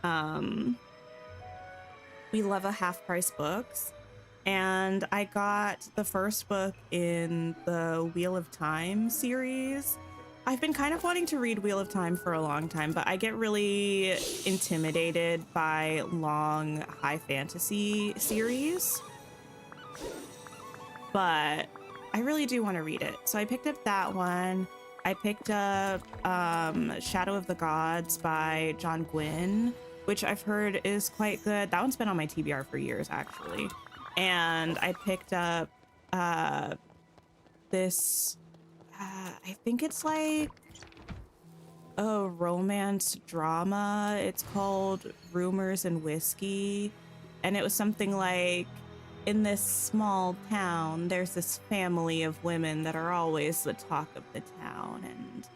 We love a half-price books. And I got the first book in the Wheel of Time series. I've been kind of wanting to read Wheel of Time for a long time, but I get really intimidated by long high fantasy series. But I really do want to read it. So I picked up that one. I picked up Shadow of the Gods by John Gwynne, which I've heard is quite good. That one's been on my TBR for years, actually. And I picked up this, I think it's like a romance drama. It's called Rumors and Whiskey. And it was something like, in this small town, there's this family of women that are always the talk of the town and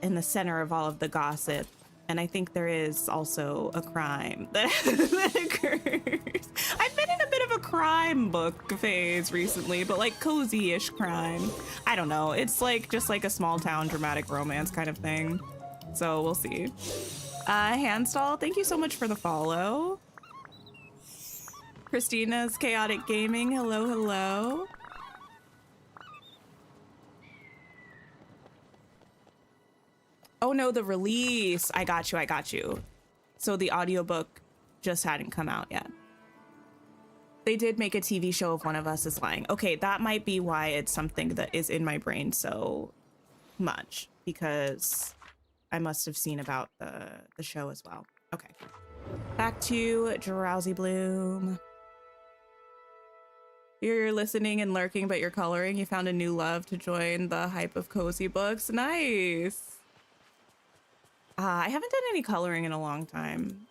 in the center of all of the gossip. And I think there is also a crime that occurs. I've been in a bit of a crime book phase recently, but like cozy-ish crime. I don't know. It's like just like a small town dramatic romance kind of thing. So we'll see. Handstall, thank you so much for the follow. Christina's Chaotic Gaming, hello, hello. Oh no, the release. I got you. So the audiobook just hadn't come out yet. They did make a TV show of One of Us is Lying. Okay, that might be why it's something that is in my brain so much, because I must have seen about the show as well. Okay. Back to Drowsy Bloom. You're listening and lurking, but you're coloring. You found a new love to join the hype of cozy books. Nice. I haven't done any coloring in a long time.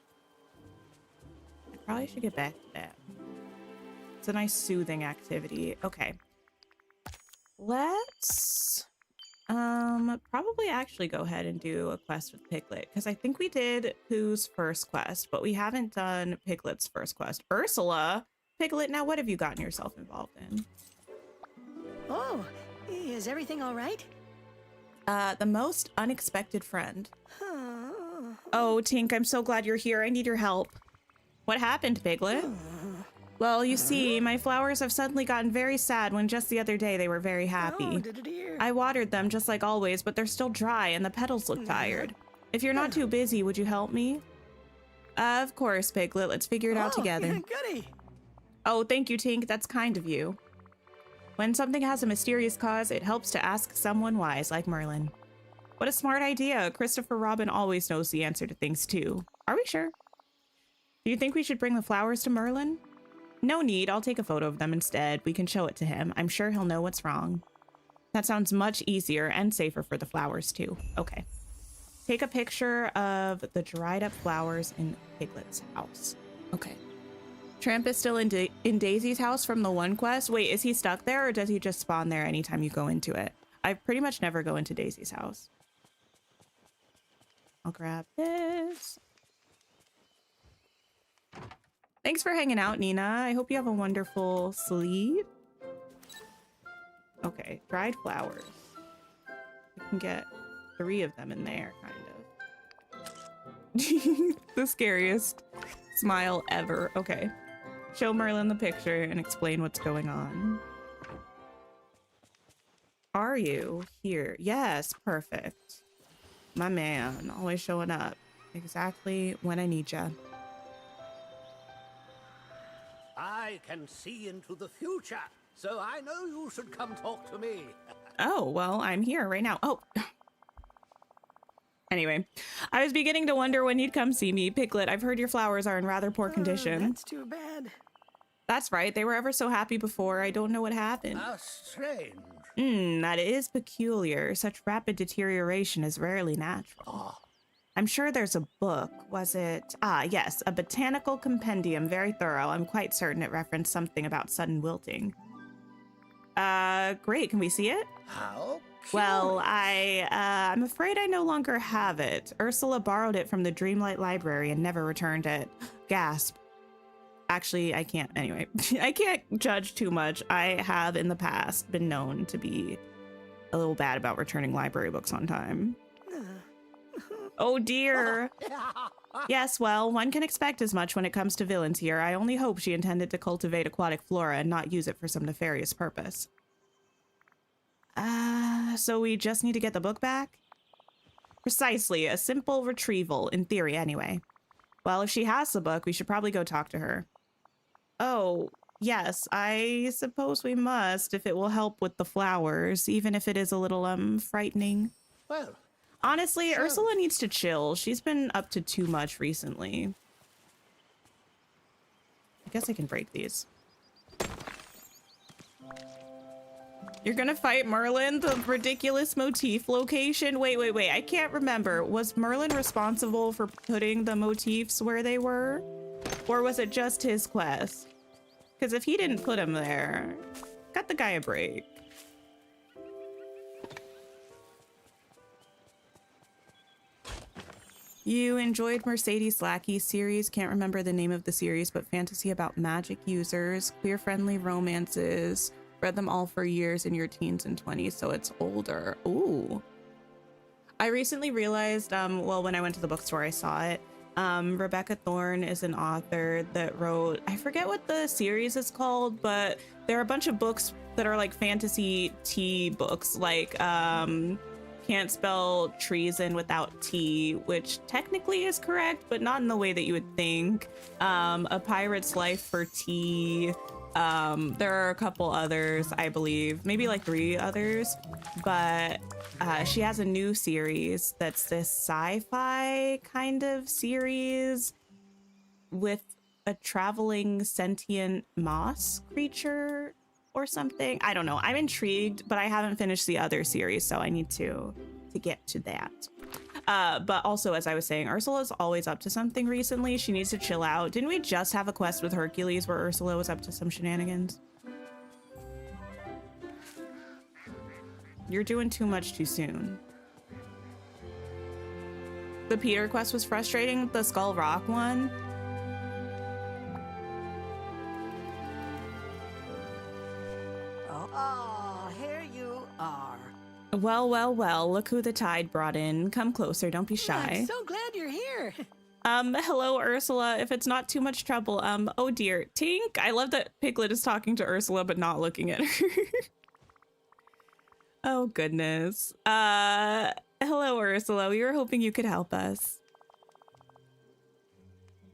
I probably should get back to that. It's a nice soothing activity. Okay. Let's probably actually go ahead and do a quest with Piglet, because I think we did Pooh's first quest, but we haven't done Piglet's first quest. Ursula, Piglet, now what have you gotten yourself involved in? Oh, is everything all right? The most unexpected friend. Oh, Oh, Tink, I'm so glad you're here. I need your help. What happened, Piglet? Well, you see, my flowers have suddenly gotten very sad when just the other day they were very happy. oh, dear. I watered them just like always, but they're still dry and the petals look tired. If you're not too busy, would you help me? Of course, Piglet. Let's figure it out together. Goody. Oh, thank you, Tink. That's kind of you. When something has a mysterious cause, it helps to ask someone wise like Merlin. What a smart idea. Christopher Robin always knows the answer to things, too. Are we sure? Do you think we should bring the flowers to Merlin? No need. I'll take a photo of them instead. We can show it to him. I'm sure he'll know what's wrong. That sounds much easier and safer for the flowers, too. Okay. Take a picture of the dried up flowers in Piglet's house. Okay. Tramp is still in Daisy's house from the one quest. Wait, is he stuck there or does he just spawn there anytime you go into it? I pretty much never go into Daisy's house. I'll grab this. Thanks for hanging out, Nina. I hope you have a wonderful sleep. Okay, dried flowers. You can get 3 of them in there, kind of. The scariest smile ever. Okay. Show Merlin the picture and explain what's going on. Are you here? Yes, perfect. My man, always showing up. Exactly when I need ya. I can see into the future, so I know you should come talk to me. Oh, well, I'm here right now. Oh. Anyway, I was beginning to wonder when you'd come see me. Piglet, I've heard your flowers are in rather poor condition. That's too bad. That's right. They were ever so happy before. I don't know what happened. How strange. That is peculiar. Such rapid deterioration is rarely natural. Oh, I'm sure there's a book. Was it? Ah, yes, a botanical compendium. Very thorough. I'm quite certain it referenced something about sudden wilting. Great. Can we see it? how Well, curious. I'm afraid I no longer have it. Ursula borrowed it from the Dreamlight Library and never returned it. Gasp. Actually, I can't. Anyway, I can't judge too much. I have in the past been known to be a little bad about returning library books on time. Oh dear. Yes, well, one can expect as much when it comes to villains here. I only hope she intended to cultivate aquatic flora and not use it for some nefarious purpose. So we just need to get the book back? Precisely, a simple retrieval, in theory anyway. Well, if she has the book, we should probably go talk to her. Oh, yes, I suppose we must, if it will help with the flowers, even if it is a little, frightening. Well, Honestly, sure. Ursula needs to chill. She's been up to too much recently. I guess I can break these. You're gonna fight Merlin, the ridiculous motif location? Wait. I can't remember. Was Merlin responsible for putting the motifs where they were? Or was it just his quest? Because if he didn't put them there, cut the guy a break. You enjoyed Mercedes Lackey's series. Can't remember the name of the series, but fantasy about magic users, queer-friendly romances. Read them all for years in your teens and 20s, so it's older. Ooh. I recently realized, well, when I went to the bookstore, I saw it. Rebecca Thorne is an author that wrote, I forget what the series is called, but there are a bunch of books that are like fantasy tea books, like, Can't Spell Treason Without Tea, which technically is correct, but not in the way that you would think. A Pirate's Life for Tea. There are a couple others, I believe, maybe like 3 others, but she has a new series that's this sci-fi kind of series with a traveling sentient moss creature or something. I don't know. I'm intrigued, but I haven't finished the other series, so I need to get to that. But also, as I was saying, Ursula's always up to something recently. She needs to chill out. Didn't we just have a quest with Hercules where Ursula was up to some shenanigans? You're doing too much too soon. The Peter quest was frustrating. The Skull Rock one. Oh, here you are. Well, well, well, look who the tide brought in. Come closer, don't be shy. I'm so glad you're here. Hello, Ursula. If it's not too much trouble, oh dear. Tink, I love that Piglet is talking to Ursula but not looking at her. Oh, goodness. Hello, Ursula. We were hoping you could help us.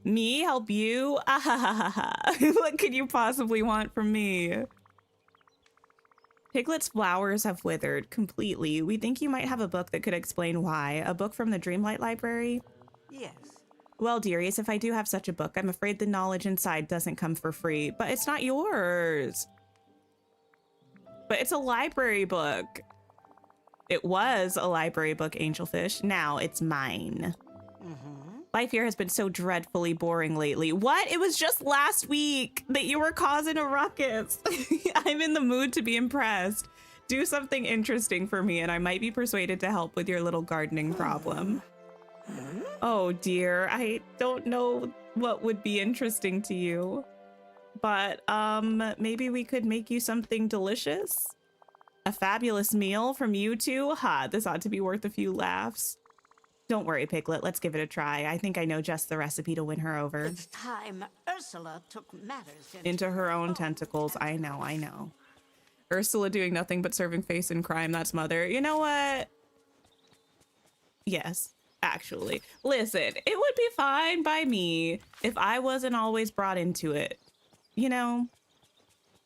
Me help you? Ah, ha, ha, ha, ha. What could you possibly want from me? Piglet's flowers have withered completely. We think you might have a book that could explain why. A book from the Dreamlight Library? Yes. Well, dearies, if I do have such a book, I'm afraid the knowledge inside doesn't come for free. But it's not yours. But it's a library book. It was a library book, Angelfish. Now it's mine. Life here has been so dreadfully boring lately. What? It was just last week that you were causing a ruckus. I'm in the mood to be impressed. Do something interesting for me and I might be persuaded to help with your little gardening problem. Oh dear, I don't know what would be interesting to you. But maybe we could make you something delicious? A fabulous meal from you two? Ha, this ought to be worth a few laughs. Don't worry, Piglet. Let's give it a try. I think I know just the recipe to win her over. It's time Ursula took matters Into her own tentacles. I know, I know. Ursula doing nothing but serving face in crime. That's mother. You know what? Yes, actually. Listen, it would be fine by me if I wasn't always brought into it. You know,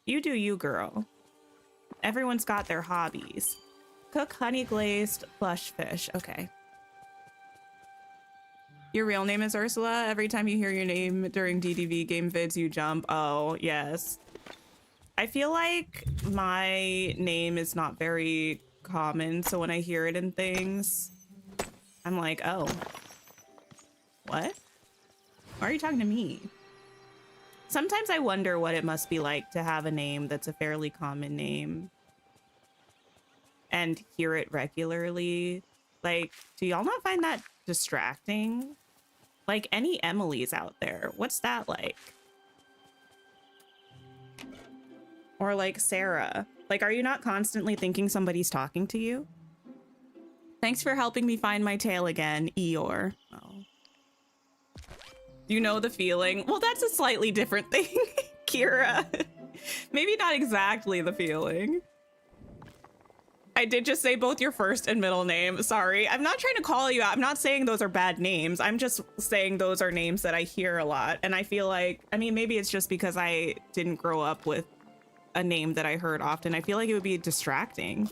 you do you, girl. Everyone's got their hobbies. Cook honey glazed plush fish. Okay. Your real name is Ursula? Every time you hear your name during DDV game vids, you jump. Oh, yes. I feel like my name is not very common, so when I hear it in things, I'm like, oh. What? Why are you talking to me? Sometimes I wonder what it must be like to have a name that's a fairly common name and hear it regularly. Like, do y'all not find that distracting? Like, any Emily's out there, what's that like? Or like Sarah. Like, are you not constantly thinking somebody's talking to you? Thanks for helping me find my tail again, Eeyore. Oh. You know the feeling? Well, that's a slightly different thing, Kira. Maybe not exactly the feeling. I did just say both your first and middle name. Sorry, I'm not trying to call you out. I'm not saying those are bad names. I'm just saying those are names that I hear a lot. And I feel like, I mean, maybe it's just because I didn't grow up with a name that I heard often. I feel like it would be distracting.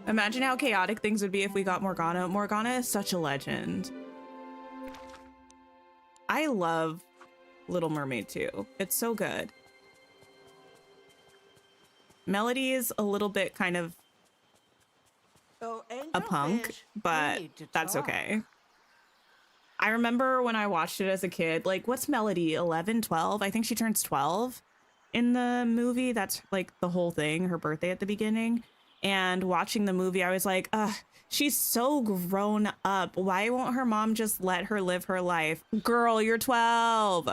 Imagine how chaotic things would be if we got Morgana. Morgana is such a legend. I love Little Mermaid too. It's so good. Melody is a little bit kind of a punk, but that's okay. I remember when I watched it as a kid, like, what's Melody, 11, 12? I think she turns 12 in the movie. That's like the whole thing, her birthday at the beginning. And watching the movie, I was like, ugh, she's so grown up. Why won't her mom just let her live her life? Girl, you're 12.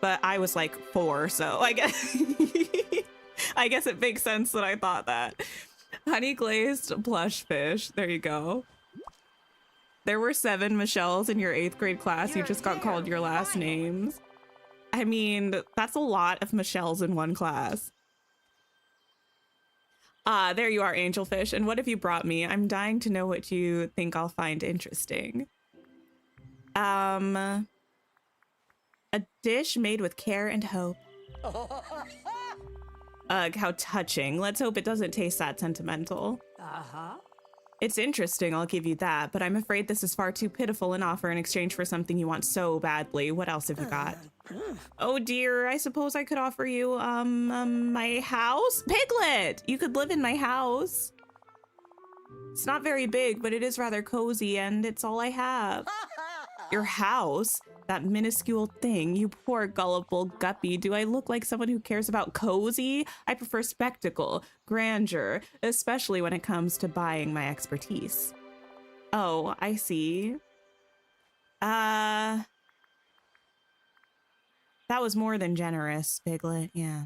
But I was like 4, so I guess I guess it makes sense that I thought that. Honey glazed plush fish. There you go. There were 7 Michelles in your 8th grade class. You just got called your last names. I mean, that's a lot of Michelles in one class. Ah, there you are, Angelfish. And what have you brought me? I'm dying to know what you think I'll find interesting. A dish made with care and hope. Ugh, how touching. Let's hope it doesn't taste that sentimental. Uh-huh. It's interesting, I'll give you that, but I'm afraid this is far too pitiful an offer in exchange for something you want so badly. What else have you got? Oh dear, I suppose I could offer you, my house? Piglet! You could live in my house. It's not very big, but it is rather cozy, and it's all I have. Your house? That minuscule thing, you poor gullible guppy. Do I look like someone who cares about cozy? I prefer spectacle, grandeur, especially when it comes to buying my expertise. Oh, I see. That was more than generous, Piglet, yeah.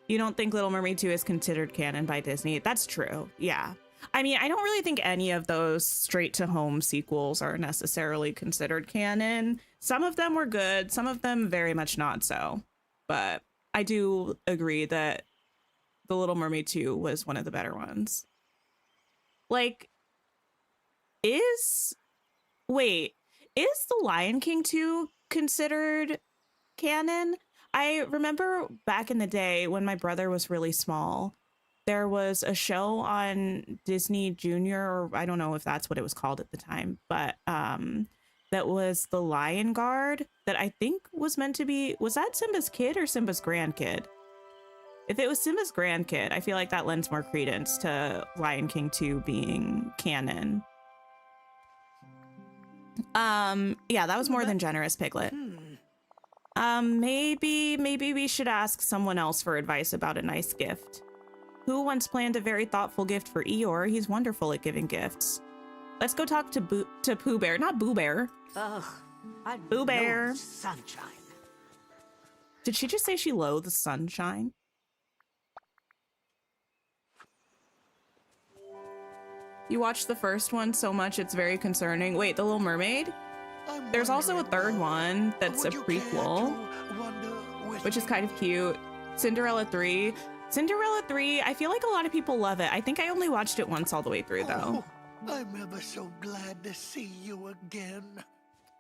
You don't think Little Mermaid 2 is considered canon by Disney? That's true, yeah. I mean, I don't really think any of those straight-to-home sequels are necessarily considered canon. Some of them were good, some of them very much not so. But I do agree that The Little Mermaid 2 was one of the better ones. Like, is The Lion King 2 considered canon? I remember back in the day when my brother was really small, there was a show on Disney Junior, or I don't know if that's what it was called at the time, but that was The Lion Guard that I think was meant to be, was that Simba's kid or Simba's grandkid? If it was Simba's grandkid, I feel like that lends more credence to Lion King 2 being canon. Yeah, that was more than generous, Piglet. Maybe we should ask someone else for advice about a nice gift. Who once planned a very thoughtful gift for Eeyore? He's wonderful at giving gifts. Let's go talk to Pooh Bear, not Boo Bear. Ugh, I Boo Bear. loathe sunshine. Did she just say she loathes sunshine? You watched the first one so much it's very concerning. Wait, The Little Mermaid? There's also a third one that's a prequel, which is kind of cute. Cinderella 3. Cinderella 3, I feel like a lot of people love it. I think I only watched it once all the way through, though. Oh, I'm ever so glad to see you again.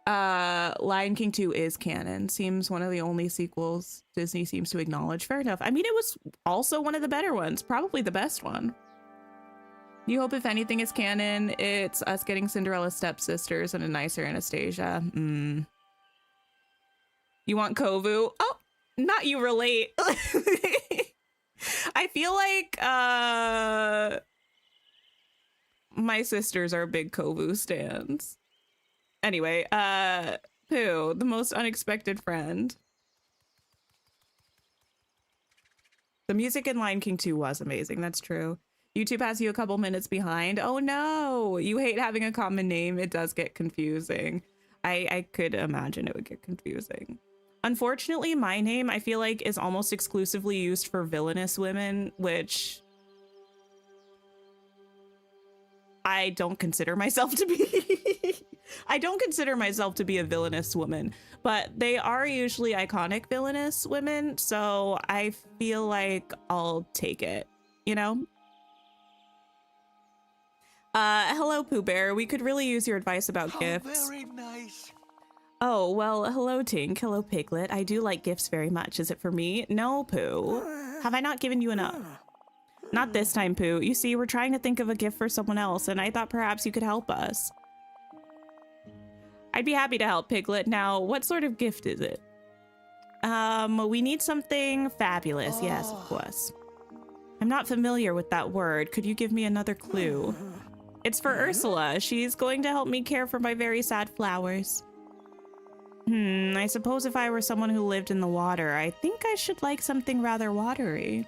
Lion King 2 is canon. Seems one of the only sequels Disney seems to acknowledge. Fair enough. I mean, it was also one of the better ones. Probably the best one. You hope if anything is canon, it's us getting Cinderella's stepsisters and a nicer Anastasia. You want Kovu? Oh, not you relate. I feel like my sisters are big Kovu stans. Anyway, Pooh, the most unexpected friend. The music in Lion King 2 was amazing, that's true. YouTube has you a couple minutes behind. Oh no, you hate having a common name. It does get confusing. I could imagine it would get confusing. Unfortunately, my name, I feel like, is almost exclusively used for villainous women, which I don't consider myself to be. I don't consider myself to be a villainous woman, but they are usually iconic villainous women, so I feel like I'll take it, you know? Hello, Pooh Bear. We could really use your advice about gifts. Very nice. Oh, well, hello, Tink. Hello, Piglet. I do like gifts very much. Is it for me? No, Pooh. Have I not given you enough? Not this time, Pooh. You see, we're trying to think of a gift for someone else, and I thought perhaps you could help us. I'd be happy to help, Piglet. Now, what sort of gift is it? We need something fabulous. Yes, of course. I'm not familiar with that word. Could you give me another clue? It's for Ursula. She's going to help me care for my very sad flowers. I suppose if I were someone who lived in the water, I think I should like something rather watery.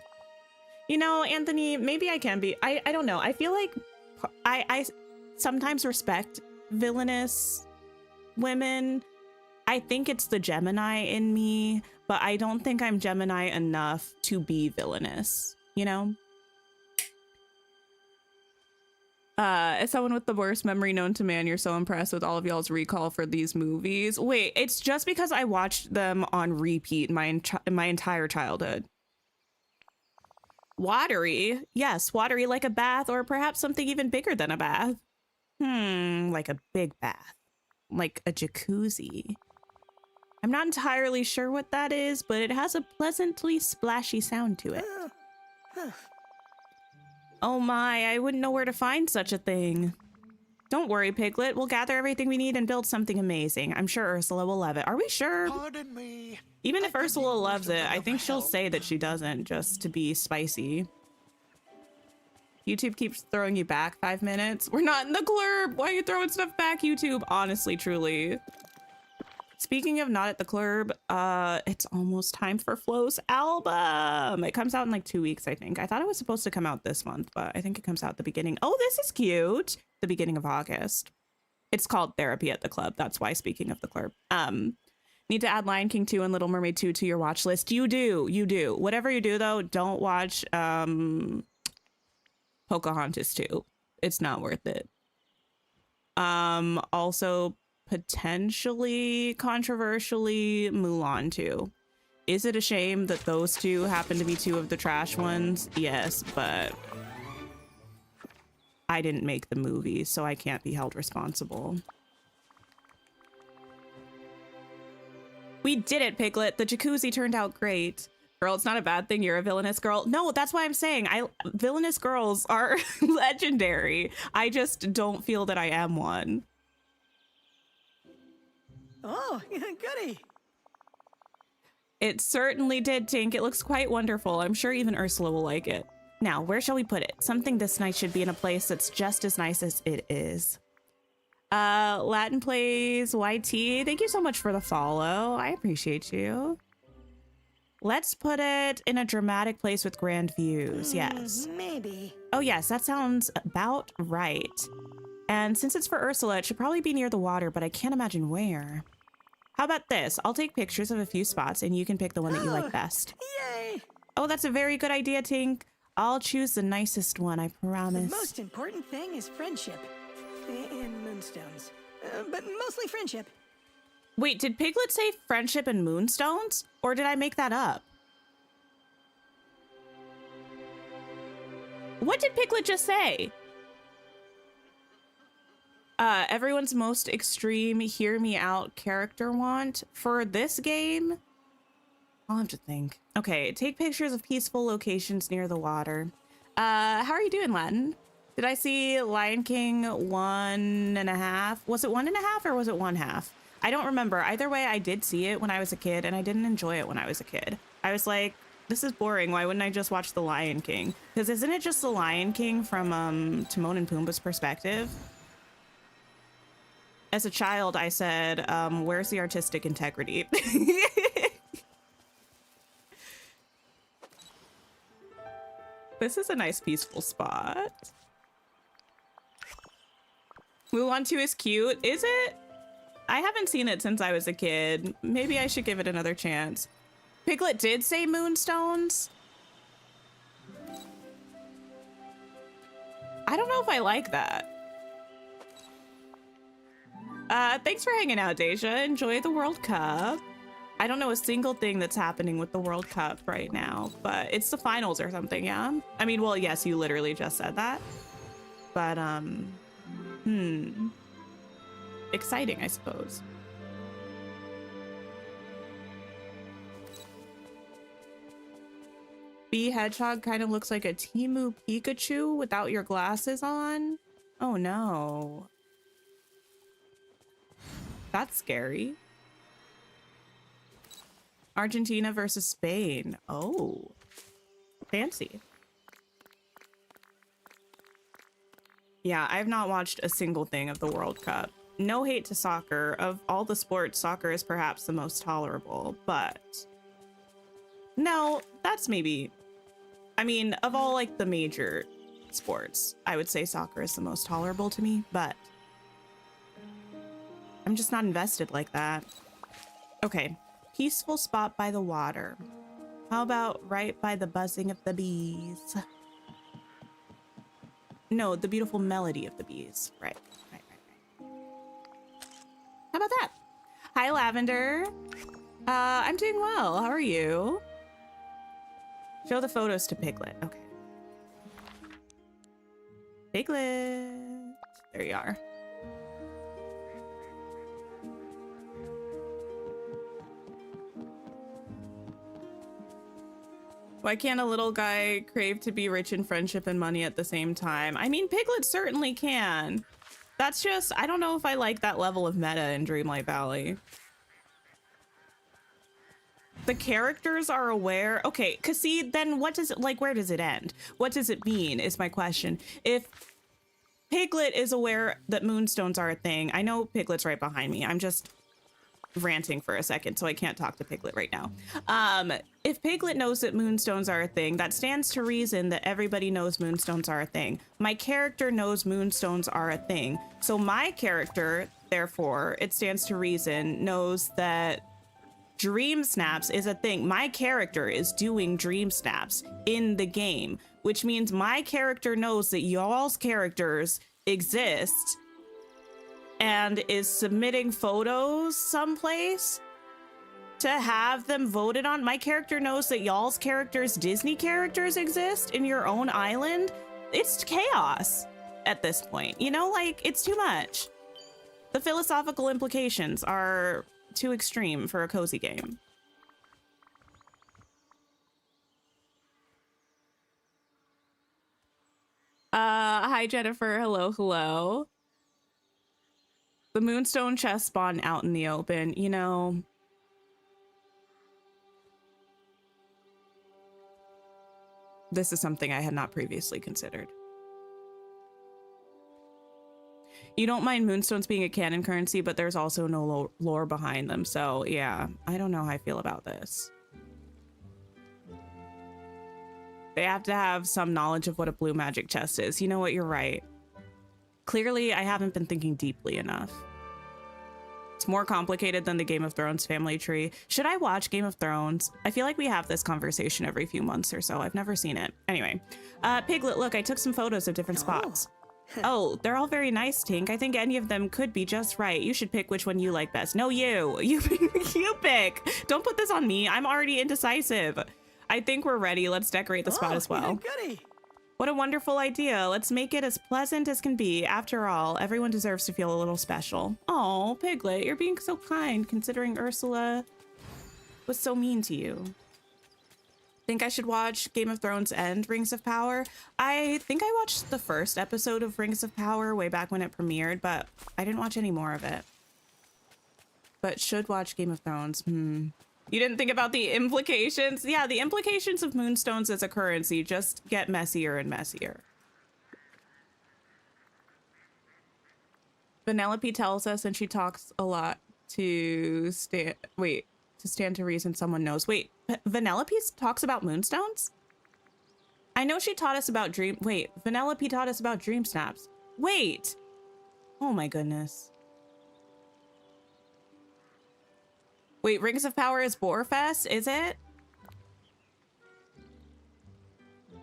You know, Anthony, maybe I can be. I don't know. I feel like I sometimes respect villainous women. I think it's the Gemini in me, but I don't think I'm Gemini enough to be villainous, you know? As someone with the worst memory known to man, you're so impressed with all of y'all's recall for these movies. Wait, it's just because I watched them on repeat my entire childhood. Watery? Yes, watery like a bath, or perhaps something even bigger than a bath. Like a big bath. Like a jacuzzi. I'm not entirely sure what that is, but it has a pleasantly splashy sound to it. Oh my, I wouldn't know where to find such a thing. Don't worry, Piglet. We'll gather everything we need and build something amazing. I'm sure Ursula will love it. Are we sure? Pardon me. Even I if could Ursula use loves a it, bit I of think she'll help. say that she doesn't, just to be spicy. YouTube keeps throwing you back 5 minutes. We're not in the club. Why are you throwing stuff back, YouTube? Honestly, truly. Speaking of not at the club, it's almost time for Flo's album. It comes out in like 2 weeks, I think. I thought it was supposed to come out this month, but I think it comes out the beginning. Oh, this is cute. The beginning of August. It's called Therapy at the Club. That's why, speaking of the club. Need to add Lion King 2 and Little Mermaid 2 to your watch list. You do. Whatever you do, though, don't watch Pocahontas 2. It's not worth it. Also, potentially, controversially, Mulan 2. Is it a shame that those two happen to be two of the trash ones? Yes, but I didn't make the movie, so I can't be held responsible. We did it, Piglet. The jacuzzi turned out great. Girl, it's not a bad thing you're a villainous girl. No, that's why I'm saying villainous girls are legendary. I just don't feel that I am one. Oh, goody. It certainly did, Tink. It looks quite wonderful. I'm sure even Ursula will like it. Now, where shall we put it? Something this nice should be in a place that's just as nice as it is. Latin Plays YT, thank you so much for the follow. I appreciate you. Let's put it in a dramatic place with grand views. Yes. Maybe. Oh, yes, that sounds about right. And since it's for Ursula, it should probably be near the water, but I can't imagine where. How about this? I'll take pictures of a few spots and you can pick the one that you like best. Yay! Oh, that's a very good idea, Tink. I'll choose the nicest one, I promise. The most important thing is friendship. And moonstones. But mostly friendship. Wait, did Piglet say friendship and moonstones? Or did I make that up? What did Piglet just say? Everyone's most extreme hear me out character want for this game? I'll have to think. Okay, take pictures of peaceful locations near the water. How are you doing, Latin? Did I see Lion King 1.5? Was it 1.5 or was it 1/2? I don't remember. Either way, I did see it when I was a kid and I didn't enjoy it when I was a kid. I was like, this is boring. Why wouldn't I just watch The Lion King? Because isn't it just The Lion King from Timon and Pumbaa's perspective? As a child, I said, where's the artistic integrity? This is a nice peaceful spot. Mulan 2 is cute. Is it? I haven't seen it since I was a kid. Maybe I should give it another chance. Piglet did say moonstones. I don't know if I like that. Thanks for hanging out, Deja. Enjoy the World Cup. I don't know a single thing that's happening with the World Cup right now, but it's the finals or something, yeah? I mean, well, yes, you literally just said that. But, exciting, I suppose. Bee Hedgehog kind of looks like a Temu Pikachu without your glasses on. Oh no. That's scary. Argentina versus Spain. Oh, fancy. Yeah, I've not watched a single thing of the World Cup. No hate to soccer. Of all the sports, soccer is perhaps the most tolerable, but no, that's maybe, I mean, of all like the major sports, I would say soccer is the most tolerable to me, but I'm just not invested like that. Okay, peaceful spot by the water. How about right by the buzzing of the bees? No, the beautiful melody of the bees. Right. How about that? Hi, Lavender. I'm doing well. How are you? Show the photos to Piglet. Okay. Piglet. There you are. Why can't a little guy crave to be rich in friendship and money at the same time? I mean, Piglet certainly can. That's just, I don't know if I like that level of meta in Dreamlight Valley. The characters are aware. Okay, because see, then what does it, like, where does it end? What does it mean is my question. If Piglet is aware that moonstones are a thing, I know Piglet's right behind me. I'm just ranting for a second, so I can't talk to Piglet right now. If Piglet knows that moonstones are a thing, that stands to reason that everybody knows moonstones are a thing. My character knows moonstones are a thing. So my character, therefore, it stands to reason, knows that dream snaps is a thing. My character is doing dream snaps in the game, which means my character knows that y'all's characters exist and is submitting photos someplace to have them voted on. My character knows that y'all's characters, Disney characters, exist in your own island. It's chaos at this point. You know, like, it's too much. The philosophical implications are too extreme for a cozy game. Hi Jennifer, hello. The moonstone chest spawn out in the open, you know. This is something I had not previously considered. You don't mind moonstones being a canon currency, but there's also no lore behind them. So yeah, I don't know how I feel about this. They have to have some knowledge of what a blue magic chest is. You know what? You're right. Clearly, I haven't been thinking deeply enough. It's more complicated than the Game of Thrones family tree. Should I watch Game of Thrones? I feel like we have this conversation every few months or so. I've never seen it. Anyway, Piglet, look, I took some photos of different spots. Oh, they're all very nice, Tink. I think any of them could be just right. You should pick which one you like best. No, you pick. Don't put this on me. I'm already indecisive. I think we're ready. Let's decorate the spot as well. Goody. What a wonderful idea. Let's make it as pleasant as can be. After all, everyone deserves to feel a little special. Oh, Piglet, you're being so kind considering Ursula was so mean to you. Think I should watch Game of Thrones and Rings of Power? I think I watched the first episode of Rings of Power way back when it premiered, but I didn't watch any more of it. But should watch Game of Thrones. You didn't think about the implications? Yeah, the implications of moonstones as a currency just get messier and messier. Vanellope tells us, and she talks a lot to stand to reason someone knows. Wait, Vanellope talks about moonstones? I know she taught us about Vanellope taught us about dream snaps. Wait. Oh my goodness. Wait, Rings of Power is Boarfest, is it?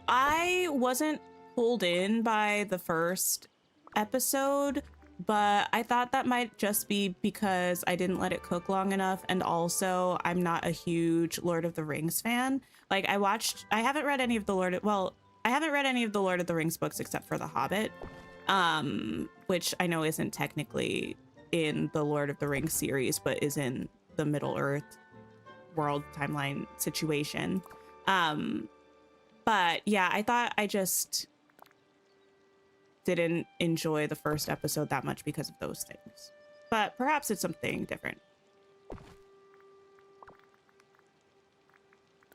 I wasn't pulled in by the first episode, but I thought that might just be because I didn't let it cook long enough, and also I'm not a huge Lord of the Rings fan. Like, I haven't read any of the Lord of the Rings books except for The Hobbit, which I know isn't technically in the Lord of the Rings series, but is in the Middle Earth world timeline situation. But yeah, I thought I just didn't enjoy the first episode that much because of those things. But perhaps it's something different.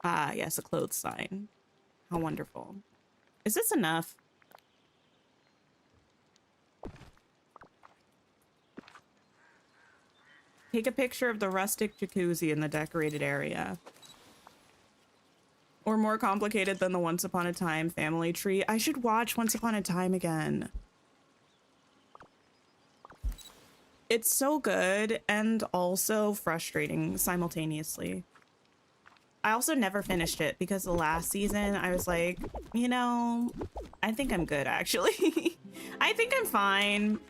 Ah, yes, a clothes sign. How wonderful. Is this enough? Take a picture of the rustic jacuzzi in the decorated area. Or more complicated than the Once Upon a Time family tree. I should watch Once Upon a Time again. It's so good and also frustrating simultaneously. I also never finished it because the last season I was like, you know, I think I'm good actually. I think I'm fine.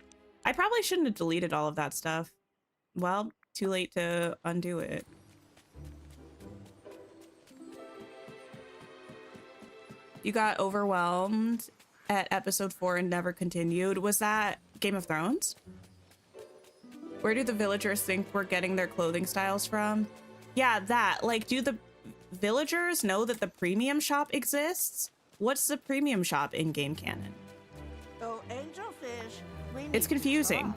I probably shouldn't have deleted all of that stuff. Well, too late to undo it. You got overwhelmed at episode 4 and never continued. Was that Game of Thrones? Where do the villagers think we're getting their clothing styles from? Yeah, that. Like, do the villagers know that the premium shop exists? What's the premium shop in game canon? Oh, angelfish, It's confusing.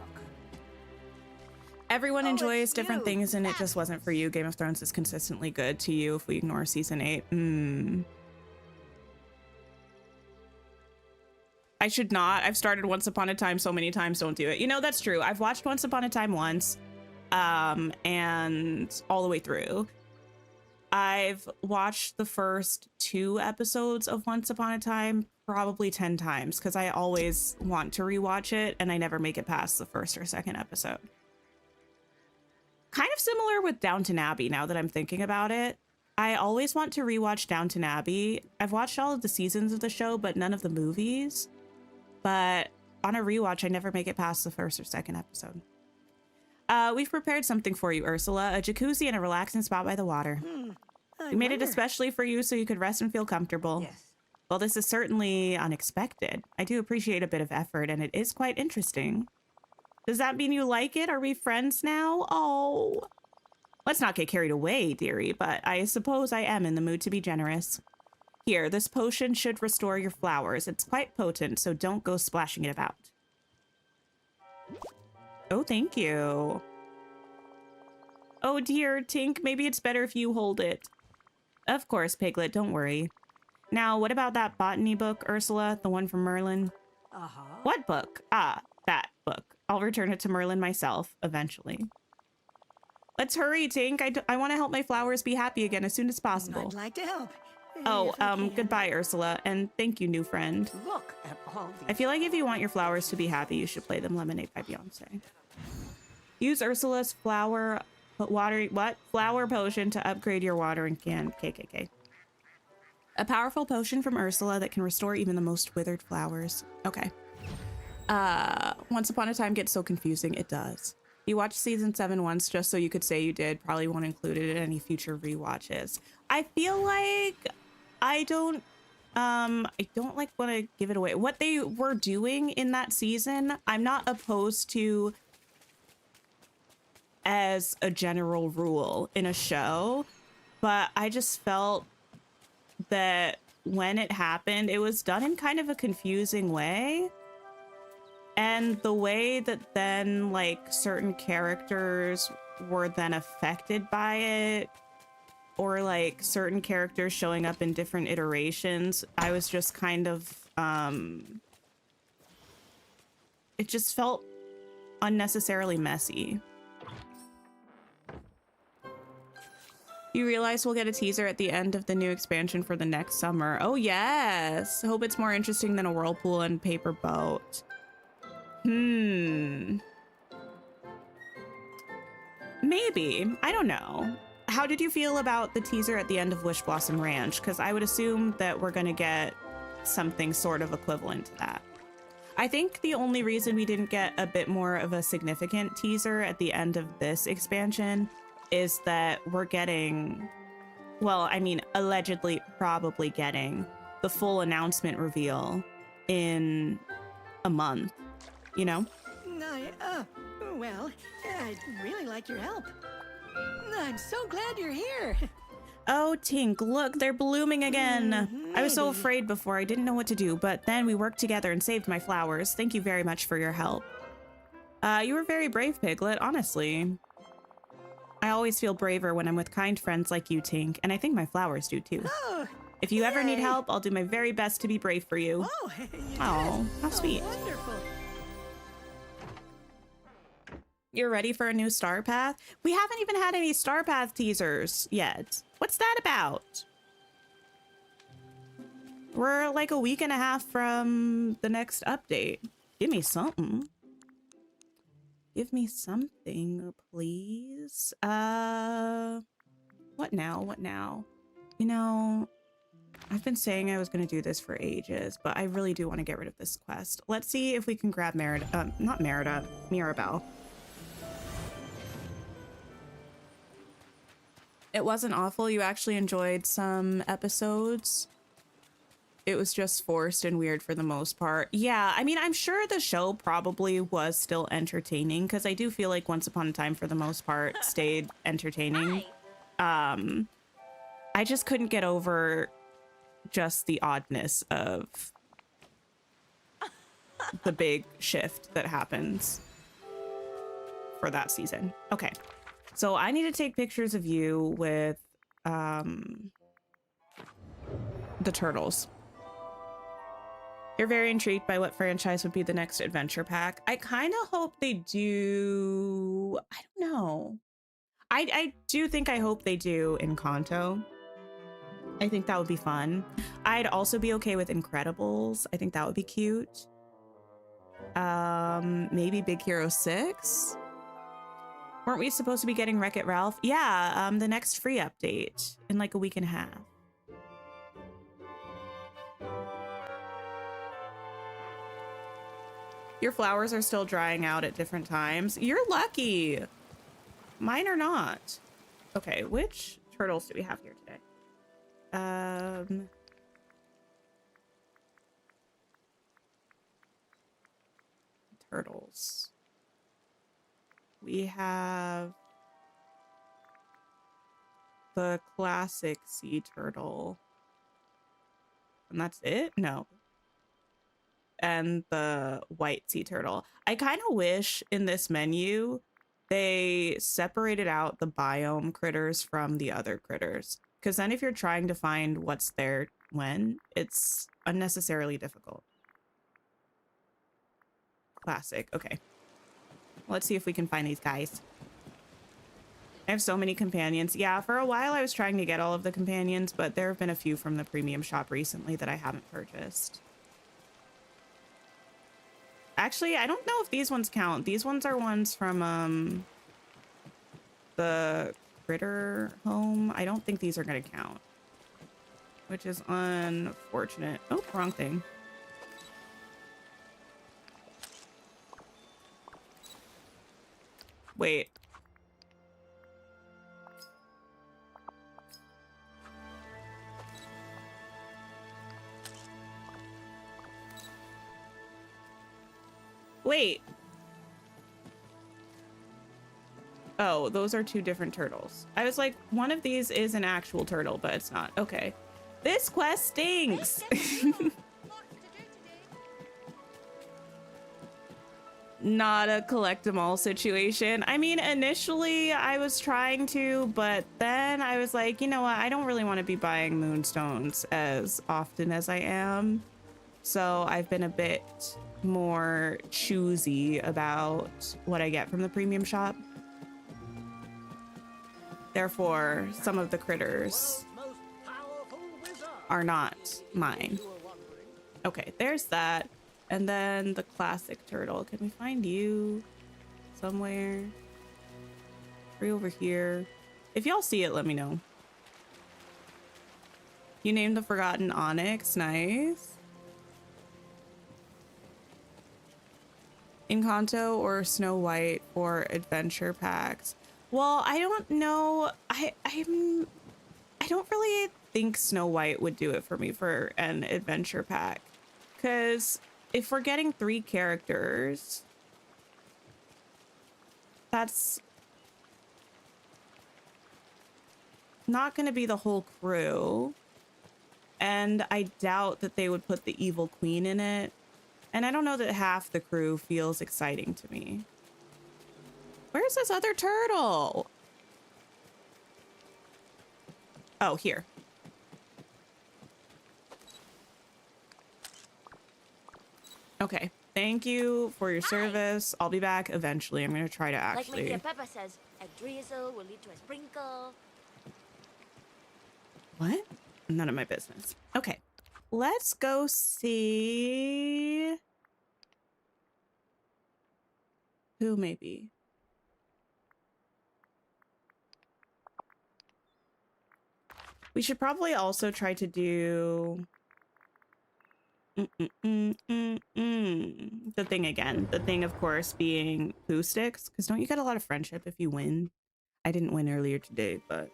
Everyone Oh, enjoys it's different you. things, and it just wasn't for you. Game of Thrones is consistently good to you if we ignore season 8. I should not. I've started Once Upon a Time so many times. Don't do it. You know, that's true. I've watched Once Upon a Time once, and all the way through. I've watched the first 2 episodes of Once Upon a Time probably 10 times because I always want to rewatch it, and I never make it past the first or second episode. Kind of similar with Downton Abbey now that I'm thinking about it. I always want to rewatch Downton Abbey. I've watched all of the seasons of the show, but none of the movies. But on a rewatch, I never make it past the first or second episode. We've prepared something for you, Ursula. A jacuzzi and a relaxing spot by the water. I We made it wonder. especially for you so you could rest and feel comfortable. Yes. Well, this is certainly unexpected. I do appreciate a bit of effort, and it is quite interesting. Does that mean you like it? Are we friends now? Oh. Let's not get carried away, dearie, but I suppose I am in the mood to be generous. Here, this potion should restore your flowers. It's quite potent, so don't go splashing it about. Oh, thank you. Oh dear, Tink, maybe it's better if you hold it. Of course, Piglet, don't worry. Now, what about that botany book, Ursula? The one from Merlin? Uh-huh. What book? Ah, that book. I'll return it to Merlin myself, eventually. Let's hurry, Tink. I want to help my flowers be happy again as soon as possible. I'd like to help. Oh, if I can. goodbye, Ursula, and thank you, new friend. Look at all I these. feel like if you want your flowers to be happy, you should play them Lemonade by Beyonce. Use Ursula's flower potion to upgrade your watering can. KKK. A powerful potion from Ursula that can restore even the most withered flowers. Okay. Once Upon a Time gets so confusing. It does. You watched season 7 once just so you could say you did. Probably won't include it in any future rewatches. I feel like I don't like want to give it away. What they were doing in that season, I'm not opposed to as a general rule in a show, but I just felt that when it happened, it was done in kind of a confusing way. And the way that then, like, certain characters were then affected by it, or like certain characters showing up in different iterations, I was just kind of, it just felt unnecessarily messy. You realize we'll get a teaser at the end of the new expansion for the next summer. Oh yes! Hope it's more interesting than a whirlpool and paper boat. Maybe. I don't know. How did you feel about the teaser at the end of Wish Blossom Ranch? Because I would assume that we're going to get something sort of equivalent to that. I think the only reason we didn't get a bit more of a significant teaser at the end of this expansion is that we're getting, well, I mean, allegedly probably getting the full announcement reveal in a month, you know? Well, I'd really like your help. I'm so glad you're here. Oh, Tink, look, they're blooming again. I was so Maybe. afraid before. I didn't know what to do, but then we worked together and saved my flowers. Thank you very much for your help. You were very brave, Piglet, honestly. I always feel braver when I'm with kind friends like you, Tink, and I think my flowers do too. Oh, If you ever need yay. help, I'll do my very best to be brave for you. Oh, you did. Oh, how sweet. Wonderful. You're ready for a new Star Path? We haven't even had any Star Path teasers yet. What's that about? We're like a week and a half from the next update. Give me something. Give me something, please. What now? What now? You know, I've been saying I was going to do this for ages, but I really do want to get rid of this quest. Let's see if we can grab Mirabelle. It wasn't awful. You actually enjoyed some episodes. It was just forced and weird for the most part. Yeah, I mean, I'm sure the show probably was still entertaining because I do feel like Once Upon a Time for the most part stayed entertaining. Hi. I just couldn't get over just the oddness of the big shift that happens for that season. Okay, so I need to take pictures of you with the turtles. You're very intrigued by what franchise would be the next adventure pack. I kind of hope they do. I don't know. I do think I hope they do Encanto. I think that would be fun. I'd also be okay with Incredibles. I think that would be cute. Maybe Big Hero 6. Weren't we supposed to be getting Wreck-It Ralph? Yeah, the next free update in like a week and a half. Your flowers are still drying out at different times. You're lucky. Mine are not. Okay, which turtles do we have here today? Turtles. We have the classic sea turtle. And that's it? No. And the white sea turtle. I kind of wish in this menu they separated out the biome critters from the other critters, because then if you're trying to find what's there when, it's unnecessarily difficult. Classic. Okay, let's see if we can find these guys. I have so many companions. Yeah, for a while I was trying to get all of the companions, but there have been a few from the premium shop recently that I haven't purchased. Actually, I don't know if these ones count. These ones are ones from the critter home. I don't think these are going to count, which is unfortunate. Oh, wrong thing. Wait. Wait. Oh, those are two different turtles. I was like, one of these is an actual turtle, but it's not. Okay. This quest stinks. Not a collect them all situation. I mean, initially I was trying to, but then I was like, you know what? I don't really want to be buying moonstones as often as I am. So I've been a bit more choosy about what I get from the premium shop. Therefore, some of the critters are not mine. Okay, there's that. And then the classic turtle. Can we find you somewhere? Right over here. If y'all see it, let me know. You named the Forgotten Onyx. Nice. Encanto or Snow White for adventure packs? Well, I don't know. I don't really think Snow White would do it for me for an adventure pack, because if we're getting 3 characters, that's not going to be the whole crew, and I doubt that they would put the evil queen in it, and I don't know that half the crew feels exciting to me. Where's this other turtle? Oh, here. Okay, thank you for your service. I'll be back eventually. I'm gonna try to actually... Like my dear Peppa says, a drizzle will lead to a sprinkle. What? None of my business. Okay, let's go see... who maybe? We should probably also try to do... the thing again. The thing, of course, being poo sticks. Because don't you get a lot of friendship if you win? I didn't win earlier today, but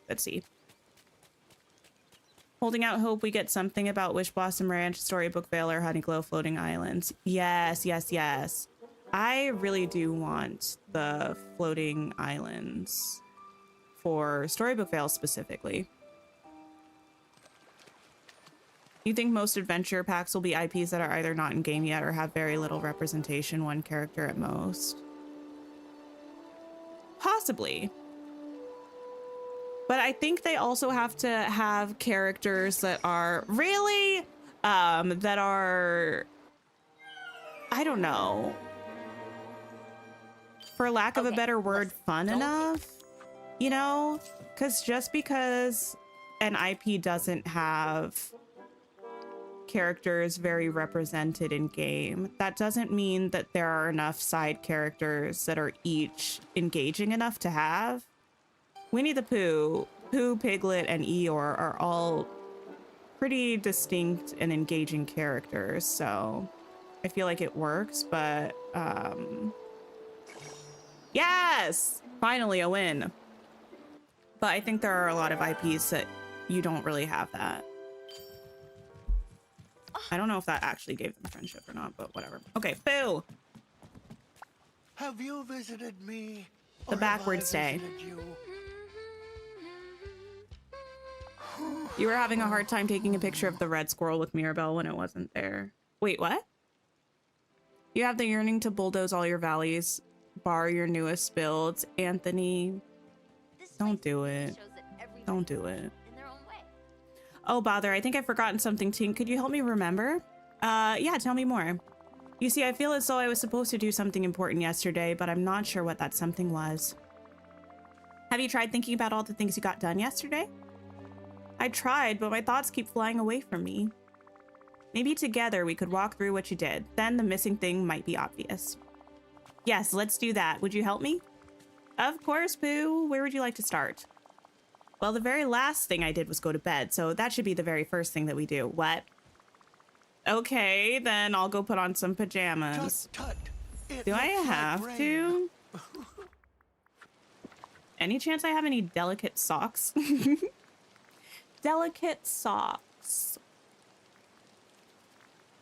let's see. Holding out hope we get something about Wish Blossom Ranch, Storybook Vale, or Honeyglow Floating Islands. Yes, yes, yes. I really do want the floating islands for Storybook Vale specifically. You think most adventure packs will be IPs that are either not in game yet or have very little representation, one character at most? Possibly. But I think they also have to have characters that are really, that are, I don't know, for lack of a better word, fun enough, you know? Because just because an IP doesn't have characters very represented in game, that doesn't mean that there are enough side characters that are each engaging enough to have. Winnie the Pooh, Piglet, and Eeyore are all pretty distinct and engaging characters, so I feel like it works, but yes! Finally a win. But I think there are a lot of IPs that you don't really have that. I don't know if that actually gave them friendship or not, but whatever. Okay, Pooh! Have you visited me? The or have backward I stay. visited you? You were having a hard time taking a picture of the red squirrel with Mirabelle when it wasn't there. Wait, what? You have the yearning to bulldoze all your valleys, bar your newest builds. Anthony, don't do it. Don't do it. In their own way. Oh, bother, I think I've forgotten something, Tink. Could you help me remember? Yeah, tell me more. You see, I feel as though I was supposed to do something important yesterday, but I'm not sure what that something was. Have you tried thinking about all the things you got done yesterday? I tried, but my thoughts keep flying away from me. Maybe together we could walk through what you did. Then the missing thing might be obvious. Yes, let's do that. Would you help me? Of course, Pooh. Where would you like to start? Well, the very last thing I did was go to bed, so that should be the very first thing that we do. What? Okay, then I'll go put on some pajamas. Tut, tut. It Do I looks like have rain. to? Any chance I have any delicate socks? Delicate socks.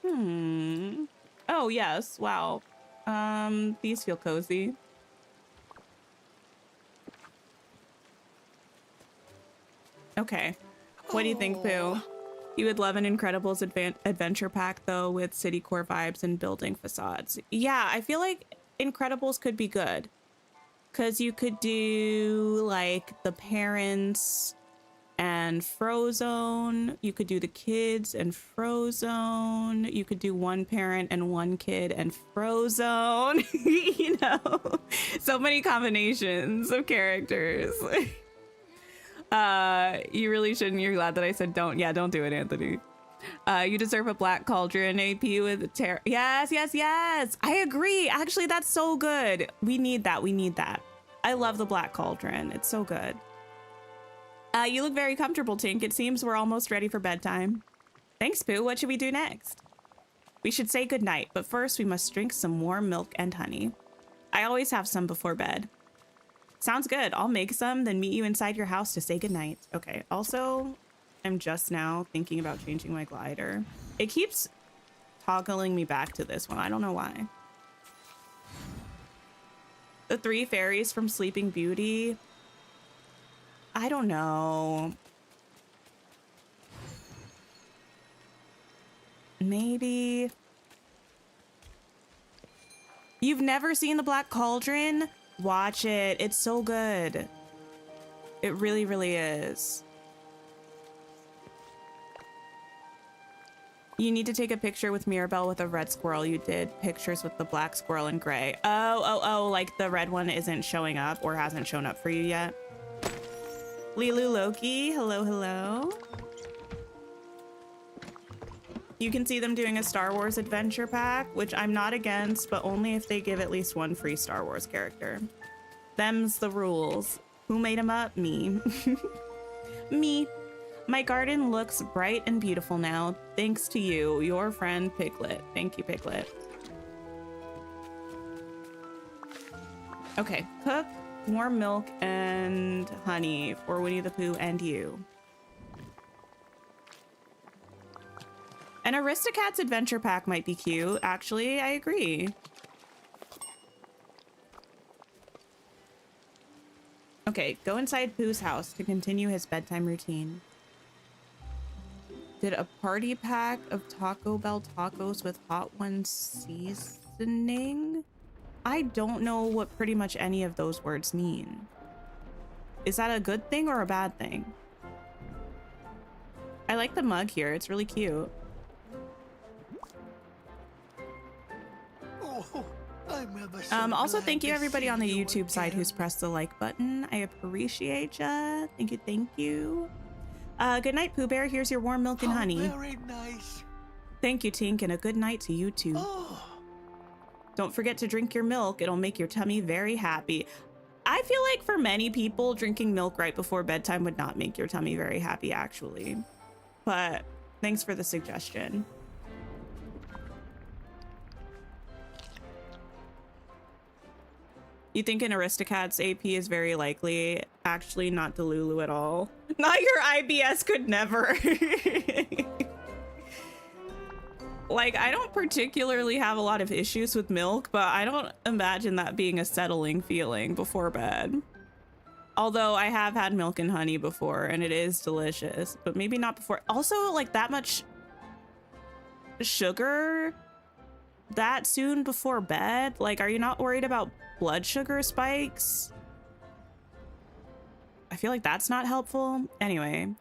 Oh, yes. Wow. These feel cozy. Okay. What do you think, Pooh? You would love an Incredibles adventure pack, though, with city core vibes and building facades. Yeah, I feel like Incredibles could be good. Because you could do, like, the parents and Frozone. You could do the kids and Frozone. You could do one parent and one kid and Frozone. You know, so many combinations of characters. You really shouldn't. You're glad that I said don't. Yeah, don't do it, Anthony. You deserve a black cauldron AP with terror. Yes, yes, yes. I agree. Actually, that's so good. We need that. We need that. I love the black cauldron. It's so good. You look very comfortable, Tink. It seems we're almost ready for bedtime. Thanks, Pooh. What should we do next? We should say goodnight, but first we must drink some warm milk and honey. I always have some before bed. Sounds good. I'll make some, then meet you inside your house to say goodnight. Okay, also, I'm just now thinking about changing my glider. It keeps toggling me back to this one. I don't know why. The 3 fairies from Sleeping Beauty. I don't know. Maybe. You've never seen the Black Cauldron? Watch it. It's so good. It really, really is. You need to take a picture with Mirabelle with a red squirrel. You did pictures with the black squirrel and gray. Oh, like the red one isn't showing up or hasn't shown up for you yet. Lilu Loki, hello, hello. You can see them doing a Star Wars adventure pack, which I'm not against, but only if they give at least one free Star Wars character. Them's the rules. Who made them up? Me. Me. My garden looks bright and beautiful now, thanks to you, your friend Piglet. Thank you, Piglet. Okay, cook, warm milk, and honey for Winnie the Pooh and you. An Aristocats adventure pack might be cute. Actually, I agree. Okay, go inside Pooh's house to continue his bedtime routine. Did a party pack of Taco Bell tacos with Hot Ones seasoning? I don't know what pretty much any of those words mean. Is that a good thing or a bad thing? I like the mug here. It's really cute. Oh, I'm ever so Also, glad thank you to everybody see on the you YouTube side again. who's pressed the like button. I appreciate ya. Thank you, thank you. Good night, Pooh Bear. Here's your warm milk and How honey. very nice. Thank you, Tink, and a good night to you too. Oh, Don't forget to drink your milk. It'll make your tummy very happy. I feel like for many people, drinking milk right before bedtime would not make your tummy very happy, actually. But thanks for the suggestion. You think an Aristocat's AP is very likely? Actually, not Delulu at all. Not your IBS could never. Like, I don't particularly have a lot of issues with milk, but I don't imagine that being a settling feeling before bed. Although I have had milk and honey before, and it is delicious, but maybe not before. Also, like, that much sugar that soon before bed? Like, are you not worried about blood sugar spikes? I feel like that's not helpful. Anyway,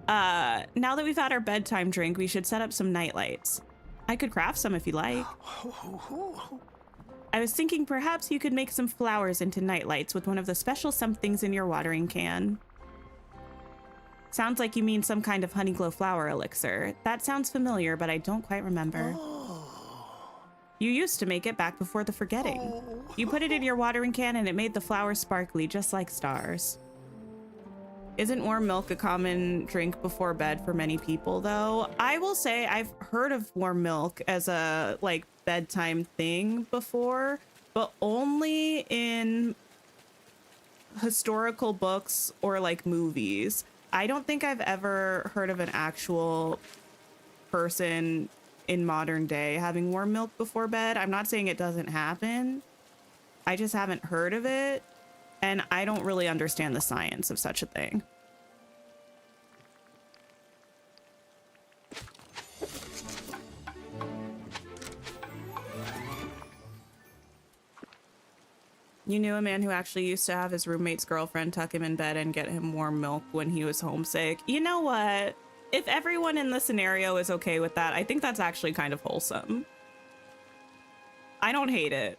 now that we've had our bedtime drink, we should set up some nightlights. I could craft some if you like. I was thinking perhaps you could make some flowers into nightlights with one of the special somethings in your watering can. Sounds like you mean some kind of Honeyglow flower elixir. That sounds familiar, but I don't quite remember. You used to make it back before the forgetting. You put it in your watering can and it made the flowers sparkly, just like stars. Isn't warm milk a common drink before bed for many people, though? I will say I've heard of warm milk as a, like, bedtime thing before, but only in historical books or, like, movies. I don't think I've ever heard of an actual person in modern day having warm milk before bed. I'm not saying it doesn't happen. I just haven't heard of it. And I don't really understand the science of such a thing. You knew a man who actually used to have his roommate's girlfriend tuck him in bed and get him warm milk when he was homesick. You know what? If everyone in the scenario is okay with that, I think that's actually kind of wholesome. I don't hate it.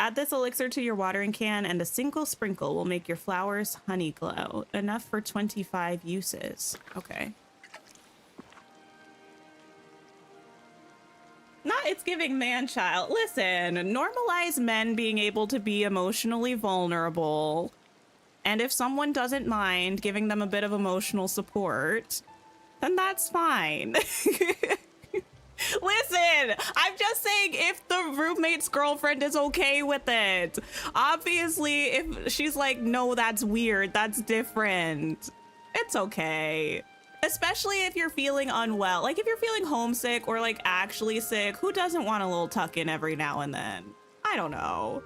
Add this elixir to your watering can and a single sprinkle will make your flowers honey glow. Enough for 25 uses. Okay. Not it's giving man-child. Listen, normalize men being able to be emotionally vulnerable. And if someone doesn't mind giving them a bit of emotional support, then that's fine. Listen, I'm just saying if the roommate's girlfriend is okay with it. Obviously, if she's like, no, that's weird, that's different, it's okay. Especially if you're feeling unwell. Like if you're feeling homesick or like actually sick, who doesn't want a little tuck in every now and then? I don't know.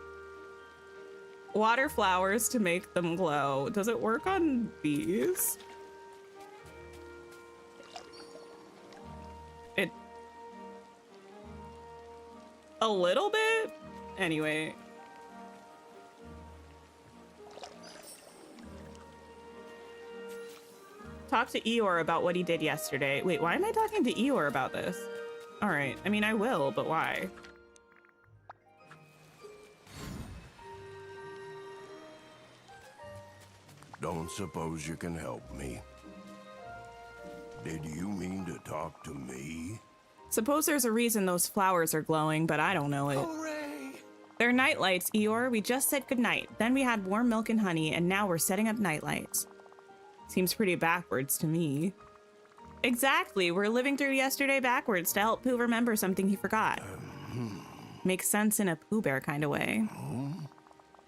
Water flowers to make them glow. Does it work on bees? It... A little bit? Anyway. Talk to Eeyore about what he did yesterday. Wait, why am I talking to Eeyore about this? All right, I mean, I will, but why? Don't suppose you can help me? Did you mean to talk to me? Suppose there's a reason those flowers are glowing, but I don't know it. Hooray! They're nightlights, Eeyore. We just said goodnight. Then we had warm milk and honey, and now we're setting up nightlights. Seems pretty backwards to me. Exactly. We're living through yesterday backwards to help Pooh remember something he forgot. Makes sense in a Pooh Bear kind of way.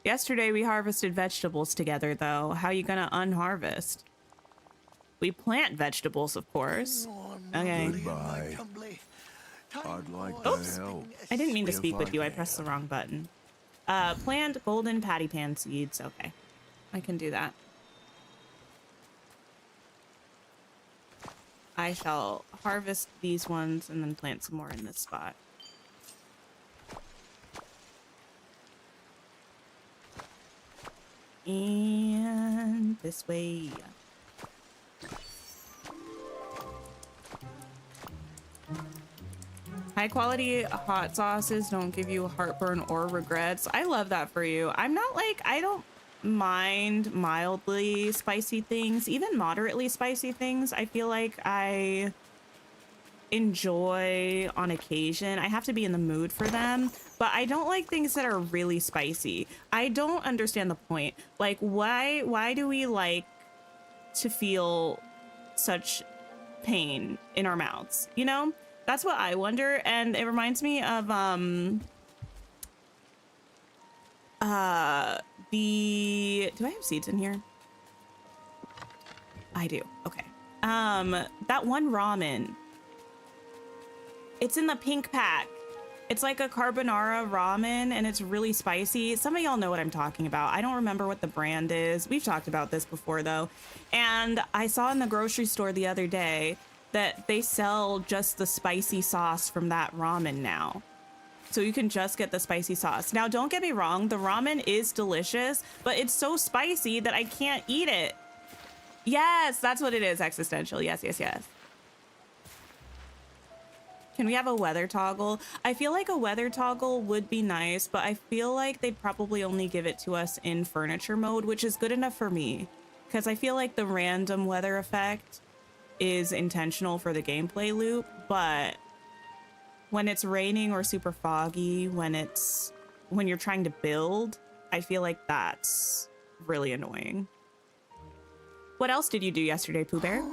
Yesterday we harvested vegetables together, though. How you gonna unharvest? We plant vegetables, of course. Okay. Goodbye. I'd like to Oops. help. I didn't mean to If speak with you. I can. pressed the wrong button. Plant golden patty pan seeds. Okay. I can do that. I shall harvest these ones and then plant some more in this spot. And this way. High quality hot sauces don't give you heartburn or regrets. I love that for you. I'm not like, I don't mind mildly spicy things, even moderately spicy things. I feel like I enjoy on occasion. I have to be in the mood for them, but I don't like things that are really spicy. I don't understand the point. Like, why do we like to feel such pain in our mouths? You know, that's what I wonder. And it reminds me of do I have seeds in here? I do. Okay. That one ramen. It's in the pink pack. It's like a carbonara ramen and it's really spicy. Some of y'all know what I'm talking about. I don't remember what the brand is. We've talked about this before though. And I saw in the grocery store the other day that they sell just the spicy sauce from that ramen now. So you can just get the spicy sauce. Now, don't get me wrong. The ramen is delicious, but it's so spicy that I can't eat it. Yes, that's what it is, existential. Yes, yes, yes. Can we have a weather toggle? I feel like a weather toggle would be nice, but I feel like they'd probably only give it to us in furniture mode, which is good enough for me. Because I feel like the random weather effect is intentional for the gameplay loop, but when it's raining or super foggy, when you're trying to build, I feel like that's really annoying. What else did you do yesterday, Pooh Bear?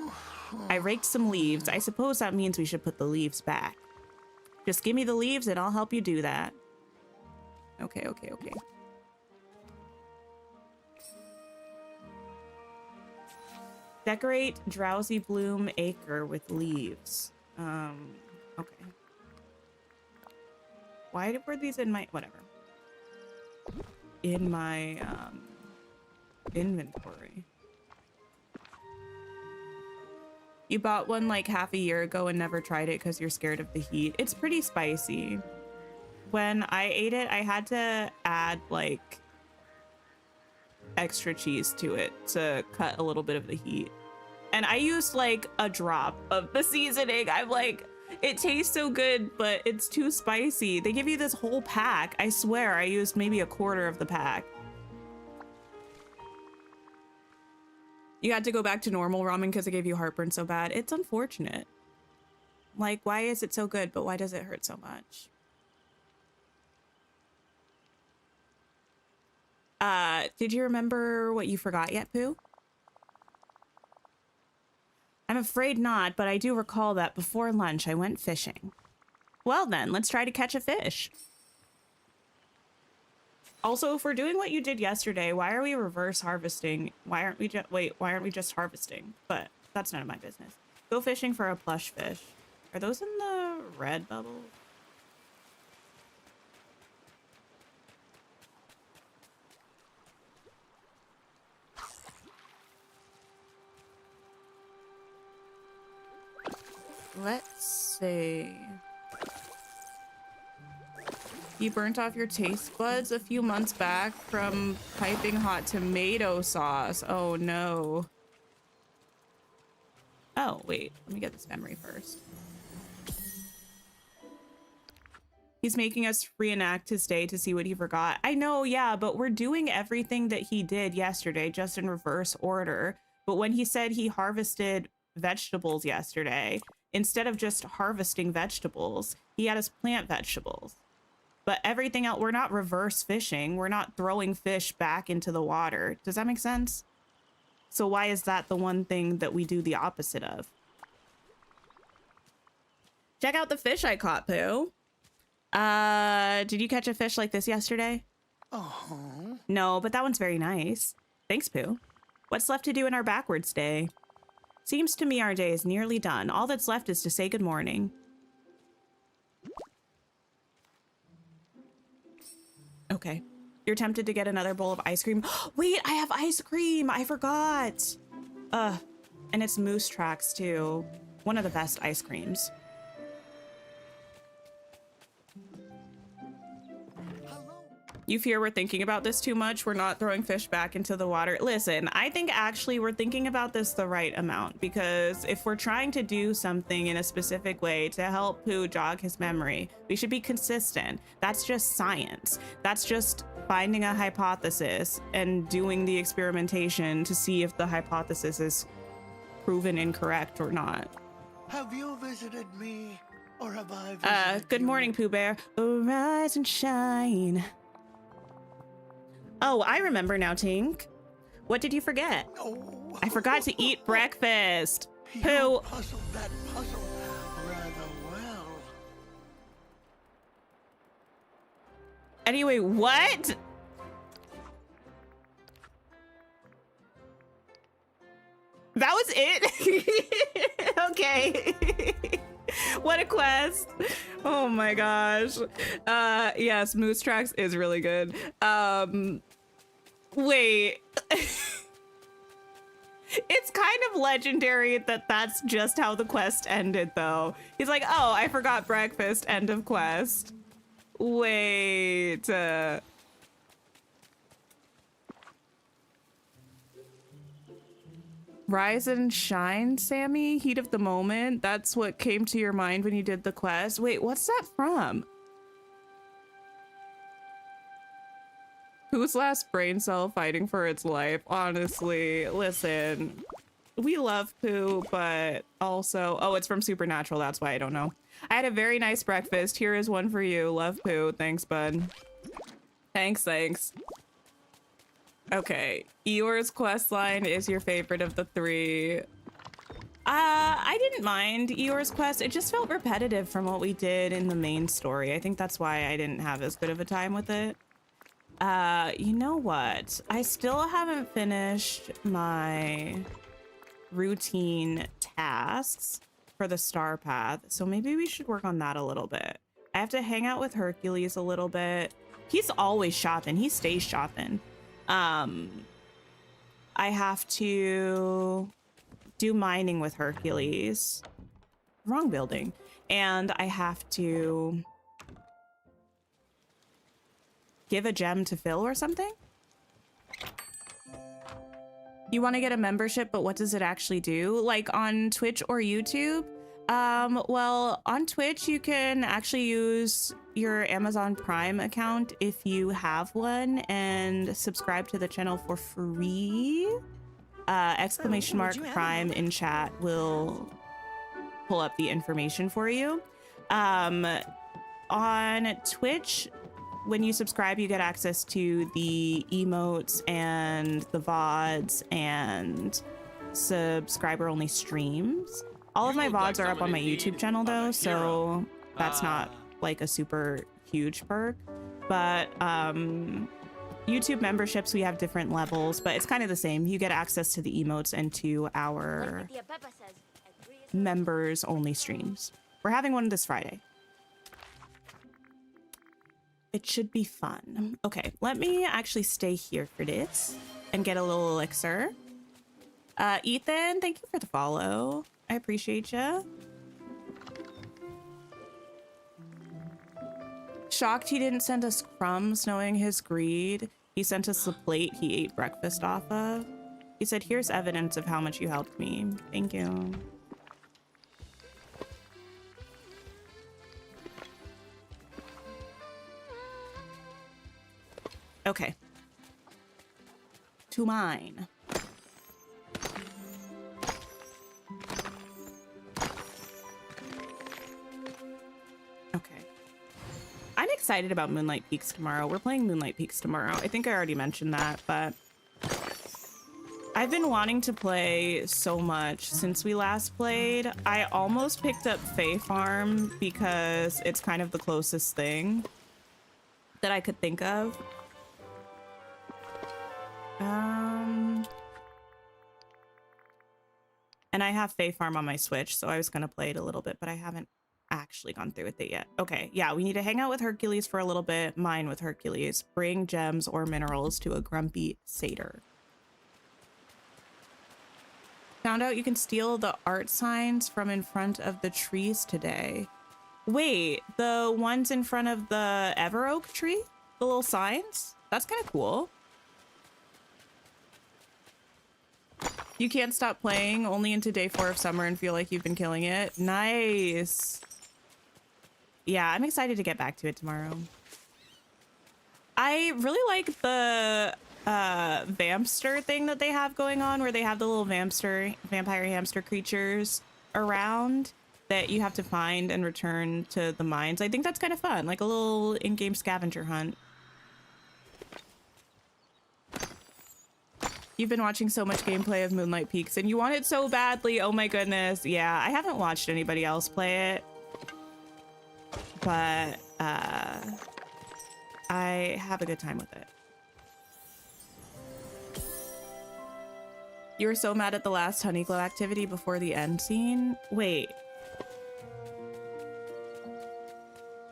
I raked some leaves. I suppose that means we should put the leaves back. Just give me the leaves and I'll help you do that. Okay, okay, okay. Decorate Drowsy Bloom Acre with leaves. Okay. Why were these in my, whatever. In my, inventory. You bought one like half a year ago and never tried it because you're scared of the heat. It's pretty spicy. When I ate it, I had to add like extra cheese to it to cut a little bit of the heat. And I used like a drop of the seasoning. I'm like, it tastes so good, but it's too spicy. They give you this whole pack. I swear I used maybe a quarter of the pack. You had to go back to normal ramen because it gave you heartburn so bad. It's unfortunate. Like, why is it so good, but why does it hurt so much? Did you remember what you forgot yet, Pooh? I'm afraid not, but I do recall that before lunch I went fishing. Well then, let's try to catch a fish. Also, if we're doing what you did yesterday, why are we reverse harvesting? Why aren't we just harvesting? But that's none of my business. Go fishing for a plush fish. Are those in the red bubble? Let's see. You burnt off your taste buds a few months back from piping hot tomato sauce. Oh no. Oh, wait. Let me get this memory first. He's making us reenact his day to see what he forgot. I know, yeah, but we're doing everything that he did yesterday, just in reverse order. But when he said he harvested vegetables yesterday, instead of just harvesting vegetables, he had us plant vegetables. But everything else, we're not reverse fishing. We're not throwing fish back into the water. Does that make sense? So why is that the one thing that we do the opposite of? Check out the fish I caught, Pooh. Did you catch a fish like this yesterday? Oh. No, but that one's very nice. Thanks, Pooh. What's left to do in our backwards day? Seems to me our day is nearly done. All that's left is to say good morning. Okay. You're tempted to get another bowl of ice cream. Wait, I have ice cream. I forgot. And it's moose tracks too. One of the best ice creams. You fear we're thinking about this too much? We're not throwing fish back into the water. Listen, I think actually we're thinking about this the right amount, because if we're trying to do something in a specific way to help Pooh jog his memory, we should be consistent. That's just science. That's just finding a hypothesis and doing the experimentation to see if the hypothesis is proven incorrect or not. Have you visited me, or have I visited Good you? morning, Pooh Bear. Arise and shine. Oh, I remember now, Tink. What did you forget? Oh, I forgot to eat breakfast. you Pooh. puzzled that puzzle rather well. Anyway, what? That was it? Okay. What a quest. Oh my gosh. Yes, Moose Tracks is really good. Wait. It's kind of legendary that that's just how the quest ended, though. He's like, oh, I forgot breakfast, end of quest. Wait. Rise and shine, Sammy? Heat of the moment? That's what came to your mind when you did the quest? Wait, what's that from? Whose last brain cell fighting for its life? Honestly, listen. We love Pooh, but also... Oh, it's from Supernatural, that's why I don't know. I had a very nice breakfast. Here is one for you. Love, Pooh. Thanks, bud. Thanks. Okay, Eeyore's questline is your favorite of the three. I didn't mind Eeyore's quest. It just felt repetitive from what we did in the main story. I think that's why I didn't have as good of a time with it. You know what? I still haven't finished my routine tasks for the star path, so maybe we should work on that a little bit. I have to hang out with Hercules a little bit. He's always shopping. He stays shopping. I have to do mining with Hercules. Wrong building. And I have to give a gem to Phil or something? You want to get a membership, but what does it actually do? Like on Twitch or YouTube? Well, on Twitch, you can actually use your Amazon Prime account if you have one and subscribe to the channel for free. Exclamation mark Prime in chat will pull up the information for you. On Twitch, when you subscribe, you get access to the emotes and the VODs and subscriber-only streams. All of my VODs are up on my YouTube channel though, so that's not like a super huge perk. But YouTube memberships, we have different levels, but it's kind of the same. You get access to the emotes and to our members only streams. We're having one this Friday. It should be fun. Okay, let me actually stay here for this and get a little elixir. Ethan, thank you for the follow. I appreciate you. Shocked he didn't send us crumbs knowing his greed. He sent us the plate he ate breakfast off of. He said, here's evidence of how much you helped me. Thank you. Okay. To mine. Okay. I'm excited about Moonlight Peaks tomorrow. We're playing Moonlight Peaks tomorrow. I think I already mentioned that, but I've been wanting to play so much since we last played. I almost picked up Fae Farm because it's kind of the closest thing that I could think of. And I have Fae Farm on my Switch, so I was gonna play it a little bit, but I haven't actually gone through with it yet. Okay, yeah, we need to hang out with Hercules for a little bit, mine with Hercules, bring gems or minerals to a grumpy satyr. Found out you can steal the art signs from in front of the trees today. Wait, the ones in front of the Ever Oak tree? The little signs? That's kind of cool. You can't stop playing only into day 4 of summer and feel like you've been killing it. Nice. Yeah, I'm excited to get back to it tomorrow. I really like the vampster thing that they have going on, where they have the little vampire hamster creatures around that you have to find and return to the mines. I think that's kind of fun, like a little in-game scavenger hunt. You've been watching so much gameplay of Moonlight Peaks and you want it so badly. Oh my goodness. Yeah, I haven't watched anybody else play it, but I have a good time with it. You were so mad at the last Honeyglow activity before the end scene. Wait.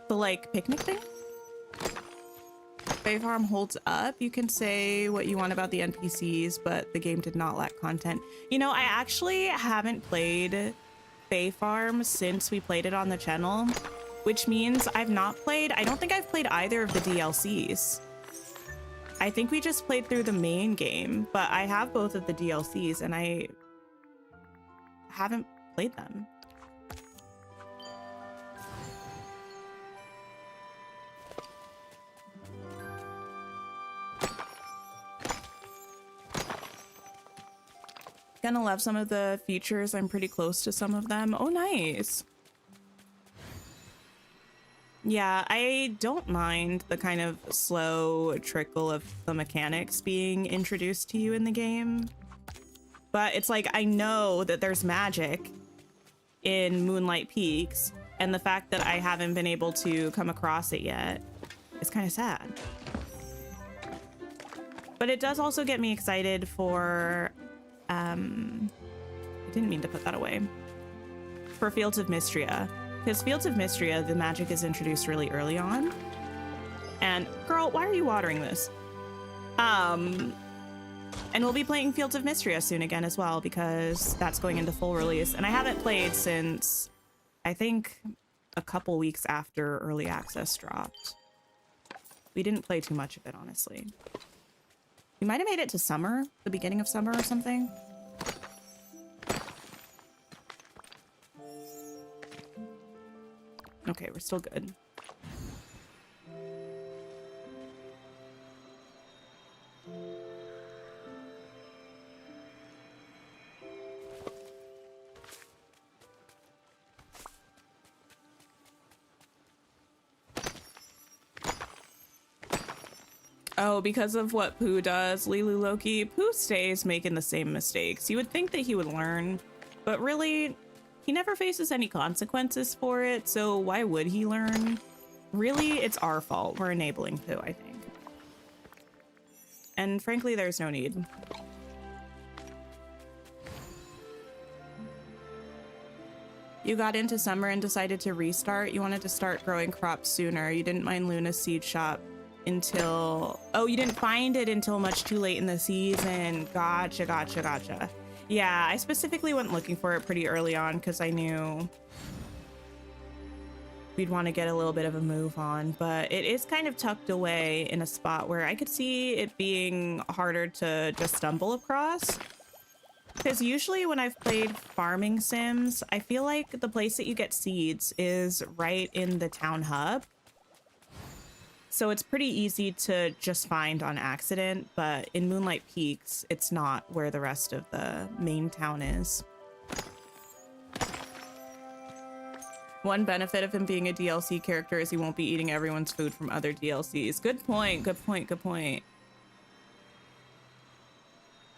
The like picnic thing? Fae Farm holds up. You can say what you want about the NPCs, but the game did not lack content. You know, I actually haven't played Fae Farm since we played it on the channel, which means I don't think I've played either of the DLCs. I think we just played through the main game, but I have both of the DLCs and I haven't played them. Gonna love some of the features. I'm pretty close to some of them. Oh, nice. Yeah, I don't mind the kind of slow trickle of the mechanics being introduced to you in the game. But it's like, I know that there's magic in Moonlight Peaks, and the fact that I haven't been able to come across it yet is kind of sad. But it does also get me excited for, I didn't mean to put that away, for Fields of Mystria. Because Fields of Mystria, the magic is introduced really early on. And girl, why are you watering this? And we'll be playing Fields of Mystria soon again as well, because that's going into full release. And I haven't played since, I think, a couple weeks after early access dropped. We didn't play too much of it, honestly. We might have made it to summer, the beginning of summer or something. Okay, we're still good. Oh, because of what Pooh does, Lilu Loki, Pooh stays making the same mistakes. You would think that he would learn, but really, he never faces any consequences for it, so why would he learn? Really, it's our fault. We're enabling Pooh, I think. And frankly, there's no need. You got into summer and decided to restart. You wanted to start growing crops sooner. You didn't mind Luna's seed shop until... Oh, you didn't find it until much too late in the season. Gotcha, gotcha, gotcha. Yeah, I specifically went looking for it pretty early on because I knew we'd want to get a little bit of a move on, but it is kind of tucked away in a spot where I could see it being harder to just stumble across. Because usually when I've played farming sims, I feel like the place that you get seeds is right in the town hub. So it's pretty easy to just find on accident, but in Moonlight Peaks, it's not where the rest of the main town is. One benefit of him being a DLC character is he won't be eating everyone's food from other DLCs. Good point, good point, good point.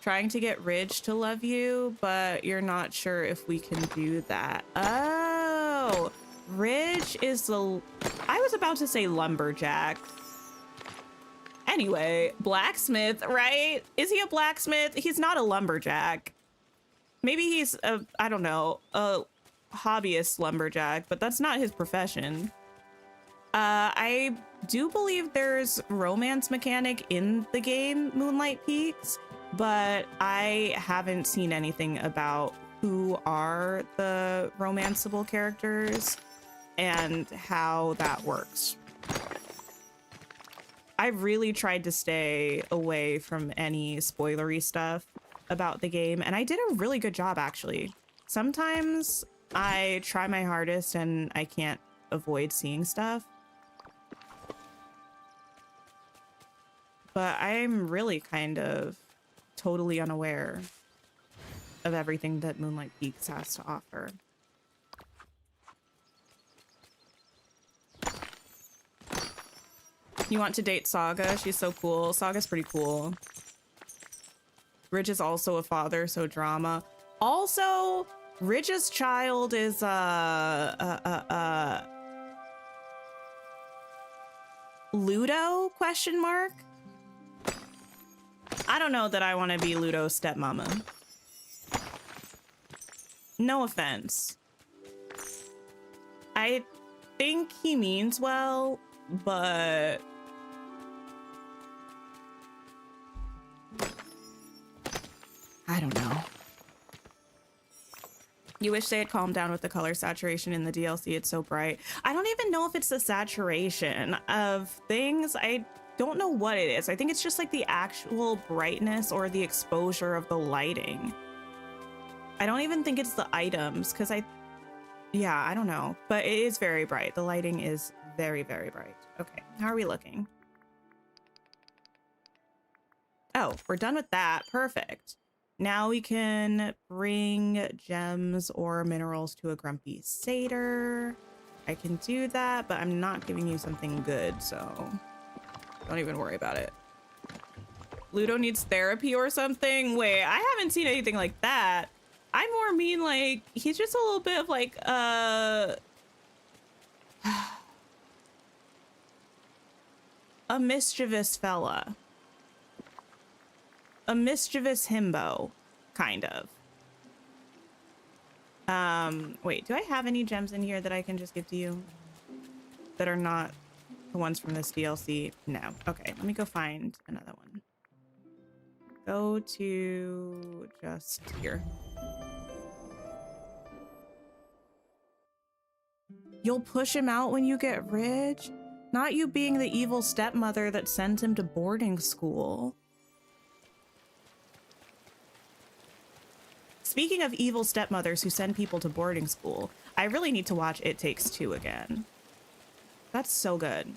Trying to get Ridge to love you, but you're not sure if we can do that. Oh, Ridge is the... I was about to say lumberjack. Anyway, blacksmith, right? Is he a blacksmith? He's not a lumberjack. Maybe he's a, I don't know, a hobbyist lumberjack, but that's not his profession. I do believe there's romance mechanic in the game Moonlight Peaks, but I haven't seen anything about who are the romanceable characters and how that works. I really tried to stay away from any spoilery stuff about the game, and I did a really good job, actually. Sometimes I try my hardest and I can't avoid seeing stuff. But I'm really kind of totally unaware of everything that Moonlight Peaks has to offer. You want to date Saga? She's so cool. Saga's pretty cool. Ridge is also a father, so drama. Also, Ridge's child is Ludo? Question mark. I don't know that I want to be Ludo's stepmama. No offense. I think he means well, but I don't know. You wish they had calmed down with the color saturation in the DLC. It's so bright. I don't even know if it's the saturation of things. I don't know what it is. I think it's just like the actual brightness or the exposure of the lighting. I don't even think it's the items because I don't know. But it is very bright. The lighting is very, very bright. Okay, how are we looking? Oh, we're done with that. Perfect. Now we can bring gems or minerals to a grumpy satyr. I can do that, but I'm not giving you something good, so don't even worry about it. Ludo needs therapy or something? Wait, I haven't seen anything like that. I more mean like he's just a little bit of like a mischievous fella. A mischievous himbo, kind of. Wait, do I have any gems in here that I can just give to you that are not the ones from this DLC? No. Okay, let me go find another one. Go to just here. You'll push him out when you get rich? Not you being the evil stepmother that sent him to boarding school. Speaking of evil stepmothers who send people to boarding school, I really need to watch It Takes Two again. That's so good.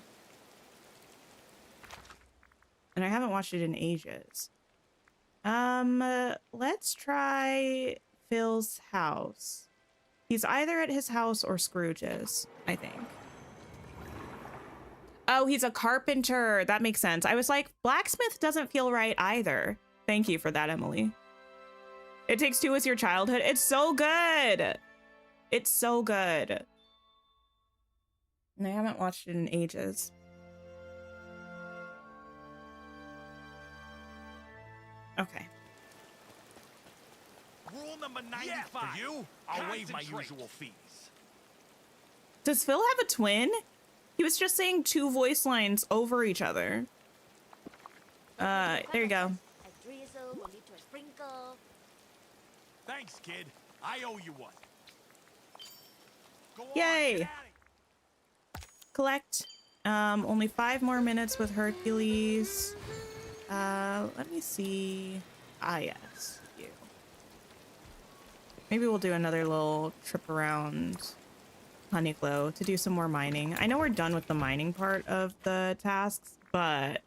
And I haven't watched it in ages. Let's try Phil's house. He's either at his house or Scrooge's, I think. Oh, he's a carpenter. That makes sense. I was like, blacksmith doesn't feel right either. Thank you for that, Emily. It Takes Two is your childhood. It's so good. It's so good. And I haven't watched it in ages. Okay. Rule number 95. Yeah, for you, I'll waive my usual fees. Does Phil have a twin? He was just saying two voice lines over each other. There you go. A drizzle will lead to a sprinkle. Thanks, kid. I owe you one. Go on, yay! get at it. Collect. Only 5 more minutes with Hercules. Let me see. Ah, yes. You. Maybe we'll do another little trip around Honeyglow to do some more mining. I know we're done with the mining part of the tasks, but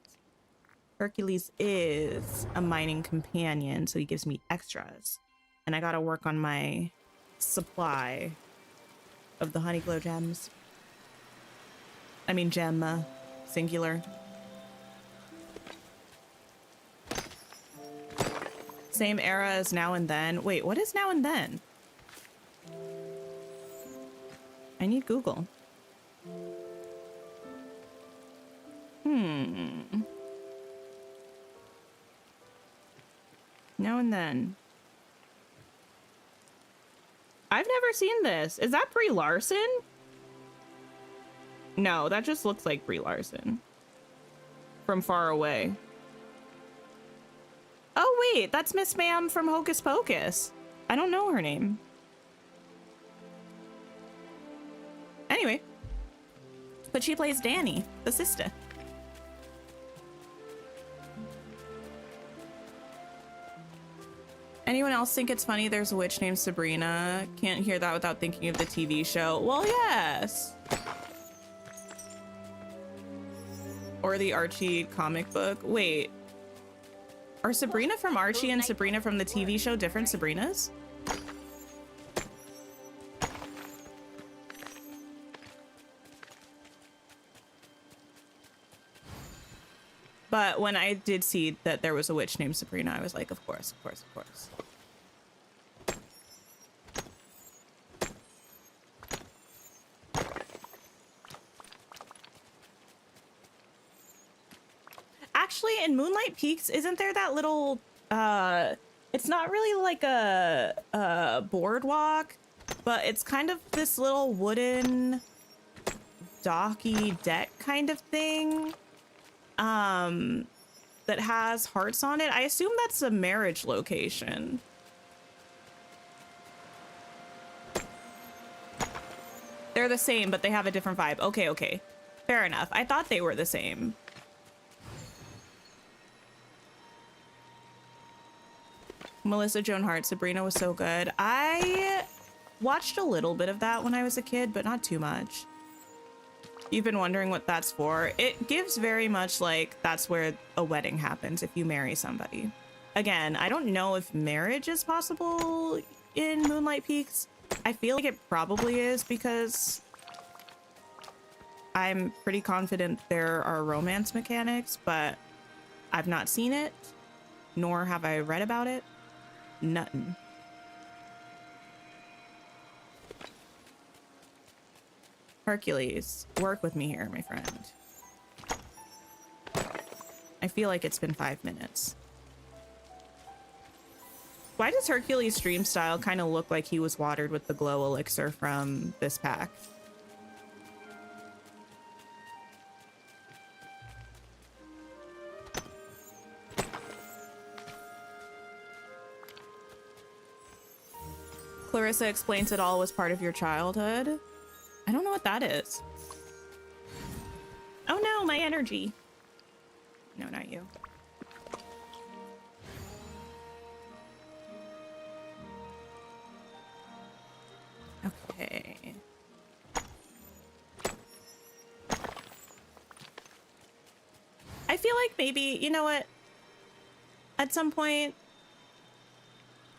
Hercules is a mining companion, so he gives me extras. And I gotta work on my supply of the Honeyglow gems. I mean gem, singular. Same era as Now and Then. Wait, what is Now and Then? I need Google. Now and Then. I've never seen this. Is that Brie Larson? No, that just looks like Brie Larson. From far away. Oh, wait, that's Miss Ma'am from Hocus Pocus. I don't know her name. Anyway, but she plays Danny, the sister. Anyone else think it's funny there's a witch named Sabrina? Can't hear that without thinking of the TV show. Well, yes. Or the Archie comic book. Wait. Are Sabrina from Archie and Sabrina from the TV show different Sabrinas? But when I did see that there was a witch named Sabrina, I was like, of course, of course, of course. Actually, in Moonlight Peaks, isn't there that little, it's not really like a boardwalk, but it's kind of this little wooden docky deck kind of thing, that has hearts on it. I assume that's a marriage location. They're the same, but they have a different vibe. Okay, okay. Fair enough. I thought they were the same. Melissa Joan Hart, Sabrina was so good. I watched a little bit of that when I was a kid, but not too much. You've been wondering what that's for. It gives very much like that's where a wedding happens if you marry somebody. Again, I don't know if marriage is possible in Moonlight Peaks. I feel like it probably is because I'm pretty confident there are romance mechanics, but I've not seen it, nor have I read about it. Nothing. Hercules, work with me here, my friend. I feel like it's been 5 minutes. Why does Hercules' stream style kind of look like he was watered with the glow elixir from this pack? Clarissa explains it all was part of your childhood. I don't know what that is. Oh no, my energy. No, not you. Okay. I feel like maybe, you know what? At some point,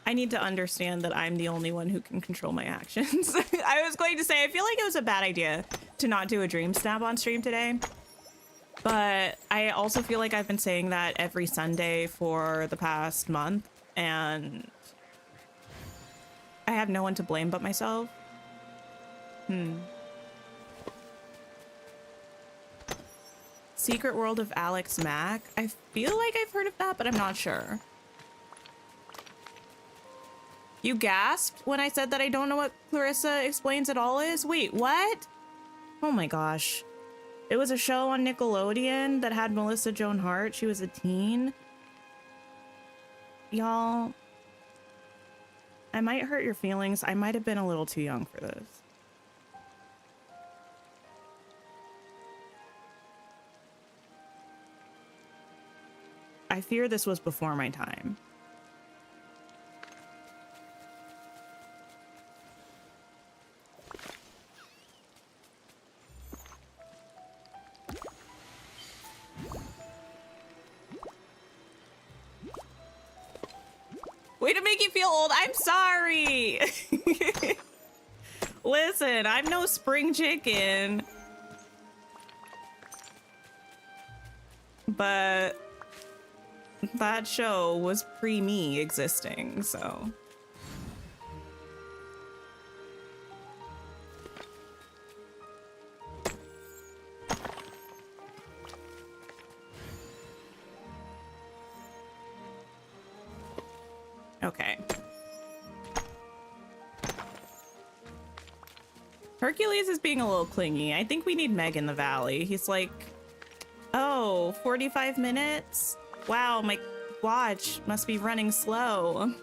I need to understand that I'm the only one who can control my actions. I was going to say, I feel like it was a bad idea to not do a dream snap on stream today. But I also feel like I've been saying that every Sunday for the past month, and I have no one to blame but myself. Secret World of Alex Mack. I feel like I've heard of that, but I'm not sure. You gasped when I said that I don't know what Clarissa Explains It All is? Wait, what? Oh my gosh. It was a show on Nickelodeon that had Melissa Joan Hart. She was a teen. Y'all, I might hurt your feelings. I might have been a little too young for this. I fear this was before my time. Way to make you feel old. I'm sorry. Listen, I'm no spring chicken. But that show was pre-me existing, so. Okay. Hercules is being a little clingy. I think we need Meg in the valley. He's like, oh, 45 minutes? Wow, my watch must be running slow.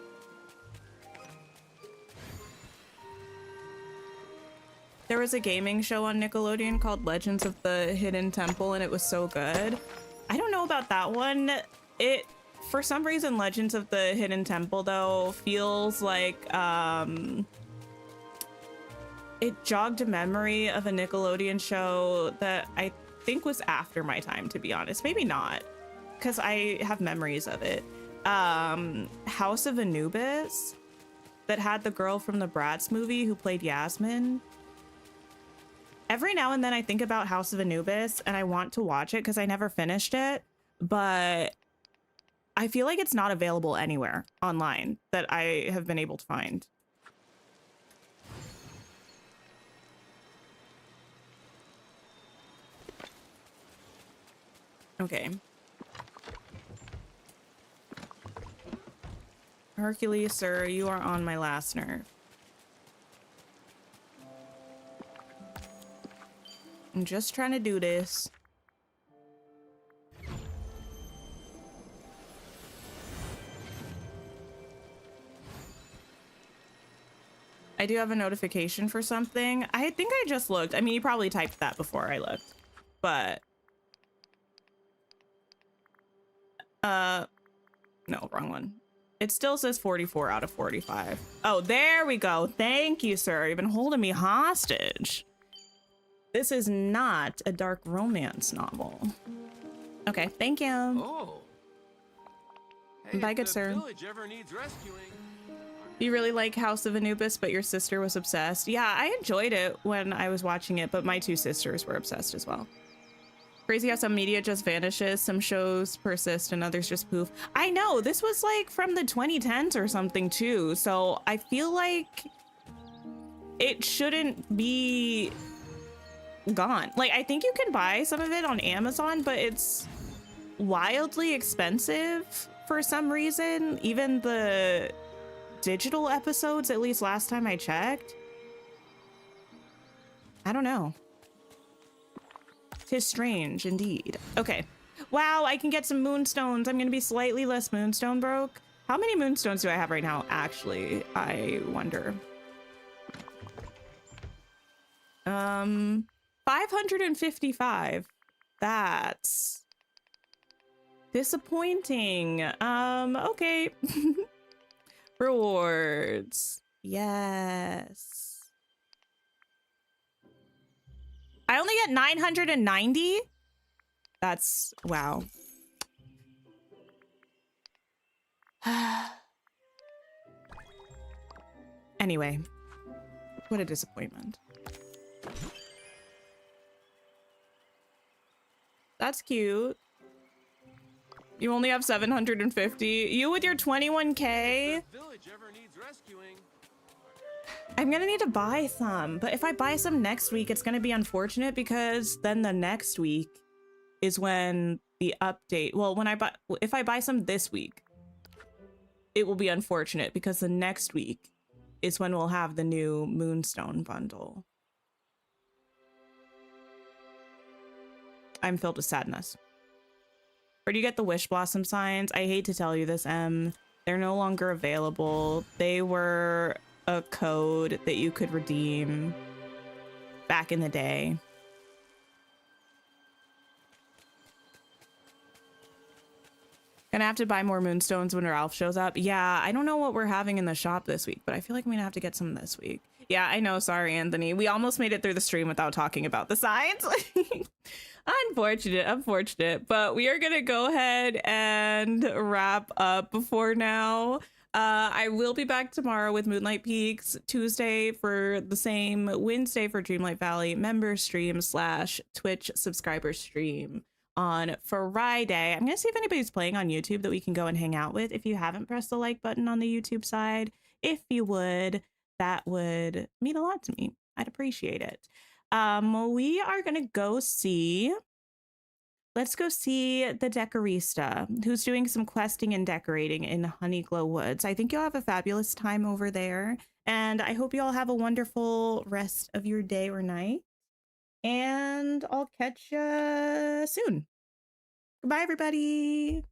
There was a gaming show on Nickelodeon called Legends of the Hidden Temple, and it was so good. I don't know about that one. For some reason, Legends of the Hidden Temple, though, feels like it jogged a memory of a Nickelodeon show that I think was after my time, to be honest. Maybe not, because I have memories of it. House of Anubis, that had the girl from the Bratz movie who played Yasmin. Every now and then I think about House of Anubis and I want to watch it because I never finished it, but I feel like it's not available anywhere online that I have been able to find. Okay. Hercules, sir, you are on my last nerve. I'm just trying to do this. I do have a notification for something. I think I just looked. I mean, you probably typed that before I looked, but no, wrong one. It still says 44 out of 45. Oh, there we go. Thank you, sir. You've been holding me hostage. This is not a dark romance novel. Okay, thank you. Oh. Hey, bye, good sir. Village ever needs rescuing. You really like House of Anubis, but your sister was obsessed. Yeah, I enjoyed it when I was watching it, but my two sisters were obsessed as well. Crazy how some media just vanishes, some shows persist, and others just poof. I know, this was like from the 2010s or something too, so I feel like it shouldn't be gone. Like, I think you can buy some of it on Amazon, but it's wildly expensive for some reason. Even the digital episodes, at least last time I checked. I don't know. 'Tis strange indeed. Okay. Wow, I can get some moonstones. I'm gonna be slightly less moonstone broke. How many moonstones do I have right now? Actually, I wonder. 555. That's disappointing. Okay. Rewards. Yes. I only get 990? That's wow. Anyway, what a disappointment. That's cute. You only have 750. You with your 21K? Village ever needs rescuing. I'm gonna need to buy some, but if I buy some next week, it's gonna be unfortunate because then the next week is when the update. Well, if I buy some this week, it will be unfortunate because the next week is when we'll have the new Moonstone bundle. I'm filled with sadness. Where do you get the Wish Blossom signs? I hate to tell you this, Em. They're no longer available. They were a code that you could redeem back in the day. Gonna have to buy more moonstones when Ralph shows up. Yeah, I don't know what we're having in the shop this week, but I feel like I'm gonna have to get some this week. Yeah, I know. Sorry, Anthony. We almost made it through the stream without talking about the signs. Unfortunate, but we are gonna go ahead and wrap up for now. I will be back tomorrow with Moonlight Peaks, Tuesday for the same, Wednesday for Dreamlight Valley member stream / Twitch subscriber stream. On Friday, I'm gonna see if anybody's playing on YouTube that we can go and hang out with. If you haven't pressed the like button on the YouTube side, if you would, that would mean a lot to me. I'd appreciate it. We are gonna go see. Let's go see the Decorista, who's doing some questing and decorating in Honeyglow Woods. I think you'll have a fabulous time over there, and I hope you all have a wonderful rest of your day or night. And I'll catch you soon. Goodbye, everybody.